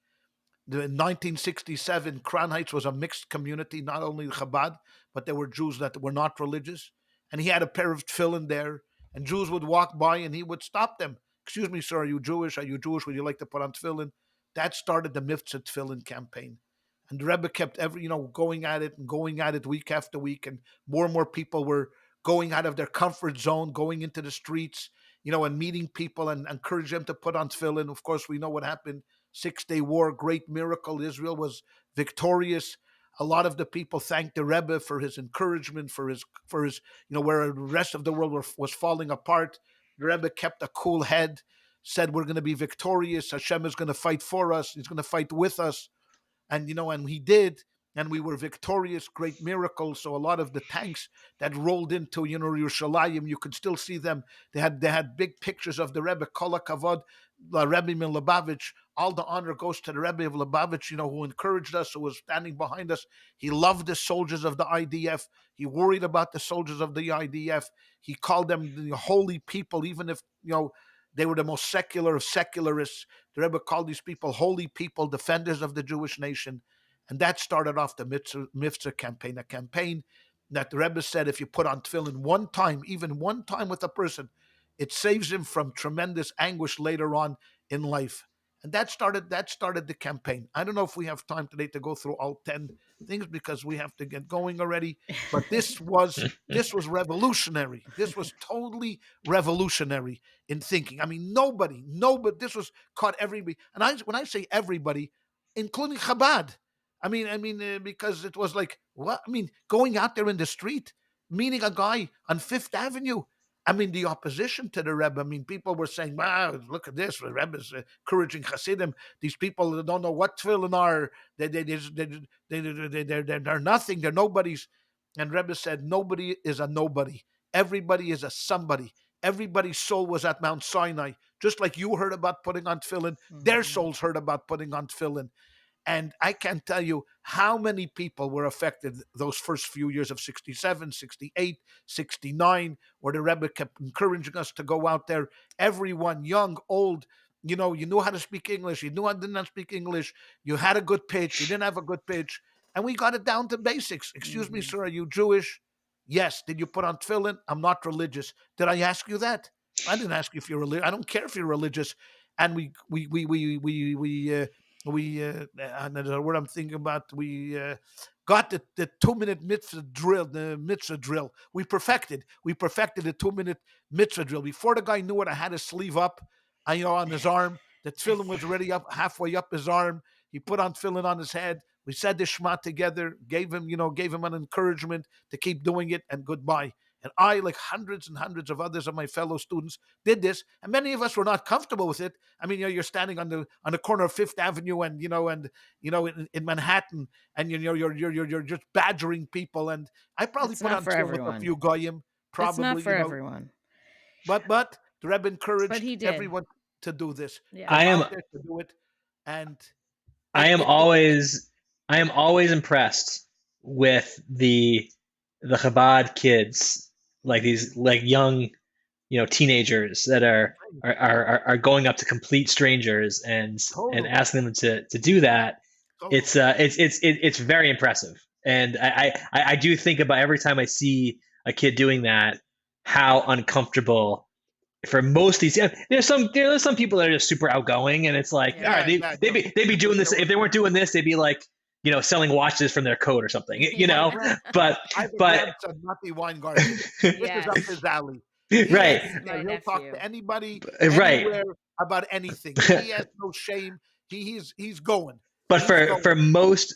B: In 1967, Crown Heights was a mixed community, not only Chabad, but there were Jews that were not religious. And he had a pair of tefillin there, and Jews would walk by and he would stop them. "Excuse me, sir, are you Jewish? Are you Jewish? Would you like to put on tefillin?" That started the Miftzah Tefillin campaign. And the Rebbe kept going at it and going at it week after week. And more people were going out of their comfort zone, going into the streets, and meeting people and encourage them to put on tefillin. Of course, we know what happened. 6 Day War, great miracle. Israel was victorious. A lot of the people thanked the Rebbe for his encouragement, for his where the rest of the world was falling apart. The Rebbe kept a cool head, said we're going to be victorious. Hashem is going to fight for us. He's going to fight with us. And he did, and we were victorious. Great miracle. So a lot of the tanks that rolled into Yerushalayim, you could still see them. They had big pictures of the Rebbe. Kol hakavod, Rebbe min Lubavitch. All the honor goes to the Rebbe of Lubavitch, who encouraged us, who was standing behind us. He loved the soldiers of the IDF. He worried about the soldiers of the IDF. He called them the holy people, even if they were the most secular of secularists. The Rebbe called these people holy people, defenders of the Jewish nation. And that started off the Miftzah campaign, a campaign that the Rebbe said if you put on tefillin one time, even one time with a person, it saves him from tremendous anguish later on in life. And that started the campaign. I don't know if we have time today to go through all 10 things because we have to get going already. But this was revolutionary. This was totally revolutionary in thinking. I mean, nobody. This was caught everybody. And when I say everybody, including Chabad. Because it was like, what? I mean, going out there in the street, meeting a guy on Fifth Avenue. I mean, the opposition to the Rebbe. I mean, people were saying, "Wow, look at this! The Rebbe's encouraging Hasidim. These people don't know what tefillin are. They're nothing. They're nobodies." And Rebbe said, "Nobody is a nobody. Everybody is a somebody. Everybody's soul was at Mount Sinai, just like you heard about putting on tefillin. Their souls heard about putting on tefillin." And I can't tell you how many people were affected those first few years of 67, 68, 69, where the Rebbe kept encouraging us to go out there. Everyone, young, old, you knew how to speak English. You knew how to not speak English. You had a good pitch. You didn't have a good pitch. And we got it down to basics. Excuse me, sir, are you Jewish? Yes. Did you put on tefillin? I'm not religious. Did I ask you that? I didn't ask you if you're religious. I don't care if you're religious. And and the word I'm thinking about, we got the 2-minute mitzvah drill. We perfected the 2-minute mitzvah drill. Before the guy knew it, I had his sleeve up, on his arm. The tefillin was already up, halfway up his arm. He put on tefillin on his head. We said the Shema together, gave him an encouragement to keep doing it, and goodbye. And I, like hundreds and hundreds of others of my fellow students, did this, and many of us were not comfortable with it. I mean, you're standing on the corner of Fifth Avenue, and in Manhattan, and you're just badgering people. And I probably
A: It's
B: put
A: not
B: on
A: for
B: tefillin with a
A: everyone.
B: few goyim,
A: It's not
B: probably,
A: for everyone.
B: But the Rebbe
A: But
B: encouraged
A: he did.
B: everyone to do this,
A: Yeah.
B: come out there to do it, and
C: I am always impressed with the Chabad kids, like these young, teenagers that are going up to complete strangers and
B: Totally.
C: asking them to do that.
B: Totally.
C: It's very impressive, and I do think about every time I see a kid doing that, how uncomfortable for most of these. There's some people that are just super outgoing, and it's like, all right, they'd be doing this. If they weren't doing this, they'd be like, selling watches from their coat or something, but
B: I have a grandson, Matti Weingarten. This is up his alley.
C: Right.
B: He'll talk to anybody,
C: Right.
B: anywhere, about anything. He has no shame. He's going.
C: But for most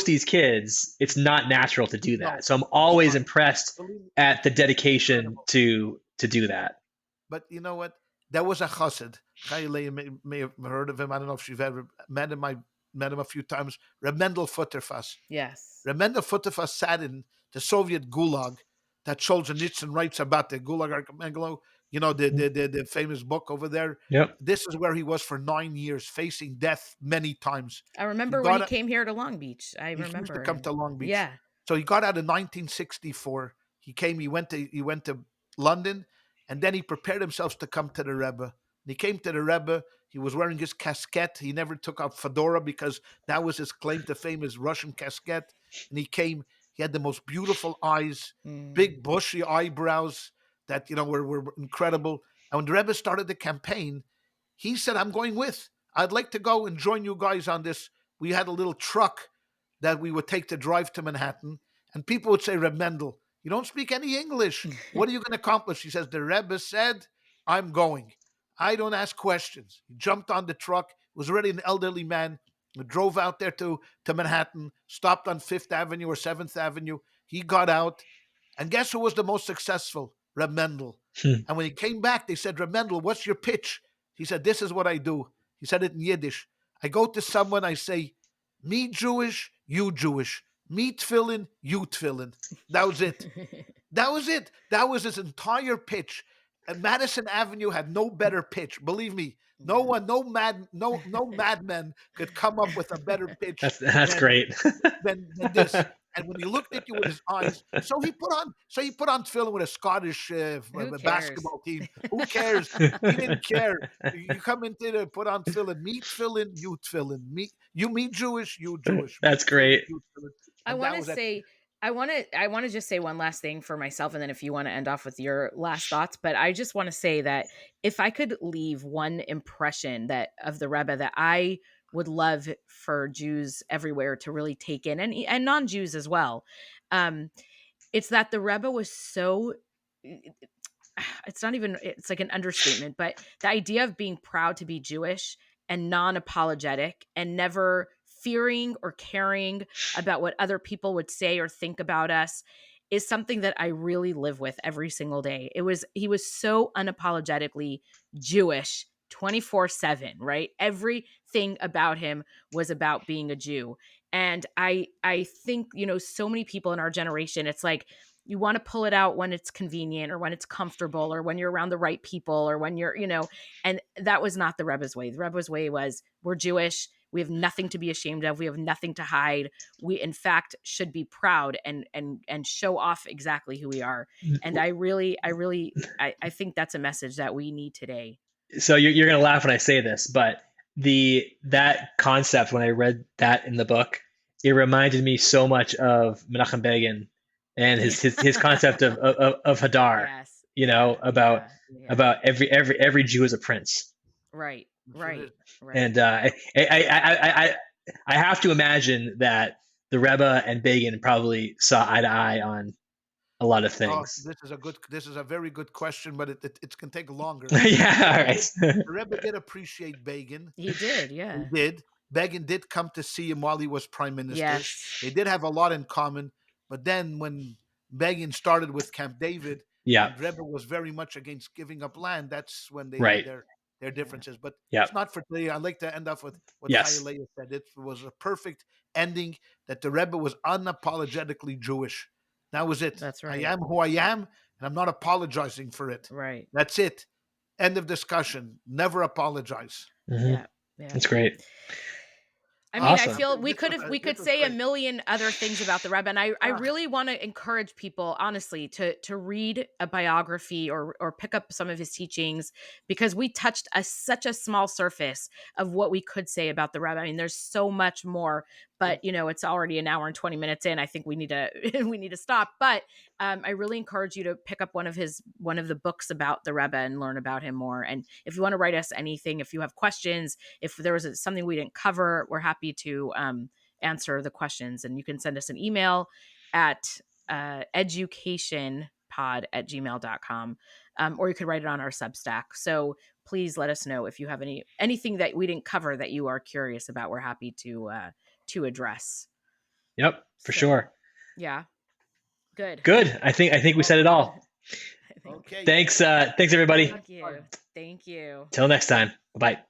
C: these kids, it's not natural to do that. So I'm always impressed at the dedication to do that.
B: But you know what? There was a chassid. ChayaLeah may have heard of him. I don't know if you've ever met him. I met him a few times. Rabbi Mendel Futterfass.
A: Yes.
B: Rabbi Mendel Futterfass sat in the Soviet Gulag that Solzhenitsyn writes about, the Gulag Archipelago. The famous book over there.
C: Yep.
B: This is where he was for 9 years, facing death many times.
A: I remember when he came here to Long Beach. I remember
B: used to come to Long Beach.
A: Yeah.
B: So he got out in 1964. He came. He went to London, and then he prepared himself to come to the Rebbe. And he came to the Rebbe. He was wearing his casquette. He never took off fedora because that was his claim to fame, his Russian casquette. And he came. He had the most beautiful eyes, big bushy eyebrows that were incredible. And when the Rebbe started the campaign, he said, "I'm going with. I'd like to go and join you guys on this." We had a little truck that we would take to drive to Manhattan, and people would say, "Reb Mendel, you don't speak any English. What are you going to accomplish?" He says, "The Rebbe said, I'm going. I don't ask questions." He jumped on the truck. He was already an elderly man. He drove out there to Manhattan, stopped on Fifth Avenue or 7th Avenue. He got out, and guess who was the most successful? Reb Mendel. And when he came back, they said, "Reb Mendel, what's your pitch?" He said, "This is what I do." He said it in Yiddish. "I go to someone, I say, me Jewish, you Jewish. Me tefillin, you tefillin." That was it. That was it. That was his entire pitch. And Madison Avenue had no better pitch. Believe me, no madman could come up with a better pitch.
C: That's great.
B: than this. And when he looked at you with his eyes, so he put on tefillin with a Scottish basketball team. Who cares? He didn't care. You come into the put on tefillin, me tefillin, you tefillin, me Jewish, you Jewish.
C: That's great.
A: I want to say I want to just say one last thing for myself, and then if you want to end off with your last thoughts, but I just want to say that if I could leave one impression that of the Rebbe that I would love for Jews everywhere to really take in, and non-Jews as well, um, it's that the Rebbe was so, it's not even, it's like an understatement, but the idea of being proud to be Jewish and non-apologetic and never fearing or caring about what other people would say or think about us is something that I really live with every single day. He was so unapologetically Jewish 24/7, right? Everything about him was about being a Jew. And I think, so many people in our generation, it's like you want to pull it out when it's convenient or when it's comfortable or when you're around the right people or when and that was not the Rebbe's way. The Rebbe's way was, we're Jewish. We have nothing to be ashamed of. We have nothing to hide. We, in fact, should be proud and show off exactly who we are. And I think that's a message that we need today.
C: So you're going to laugh when I say this, but that concept, when I read that in the book, it reminded me so much of Menachem Begin and his concept of Hadar.
A: Yes.
C: About every Jew is a prince.
A: Right.
C: And I have to imagine that the Rebbe and Begin probably saw eye to eye on a lot of things.
B: This is a very good question, but it can take longer.
C: Yeah, all right.
B: The Rebbe did appreciate Begin.
A: He did, yeah.
B: He did. Begin did come to see him while he was prime minister.
A: Yes.
B: They did have a lot in common, but then when Begin started with Camp David, and Rebbe was very much against giving up land, that's when they had their differences. But it's not for today. I'd like to end off with what ChayaLeah said. It was a perfect ending, that the Rebbe was unapologetically Jewish. That was it.
A: That's right.
B: I am who I am, and I'm not apologizing for it.
A: Right.
B: That's it. End of discussion. Never apologize.
C: Mm-hmm. Yeah. That's great.
A: I mean, awesome. I feel we could say a million other things about the Rebbe, and I really want to encourage people, honestly, to read a biography or pick up some of his teachings, because we touched such a small surface of what we could say about the Rebbe. I mean, there's so much more, but it's already an hour and 20 minutes in. I think we need to stop. But I really encourage you to pick up one of the books about the Rebbe and learn about him more. And if you want to write us anything, if you have questions, if there was something we didn't cover, we're happy to answer the questions. And you can send us an email at educationpod@gmail.com, or you could write it on our Substack. So please let us know if you have anything that we didn't cover that you are curious about. We're happy to address.
C: Yep, for sure.
A: Yeah. Good.
C: I think we said it all.
B: Okay.
C: Thanks everybody.
A: Thank you.
C: Till next time. Bye-bye.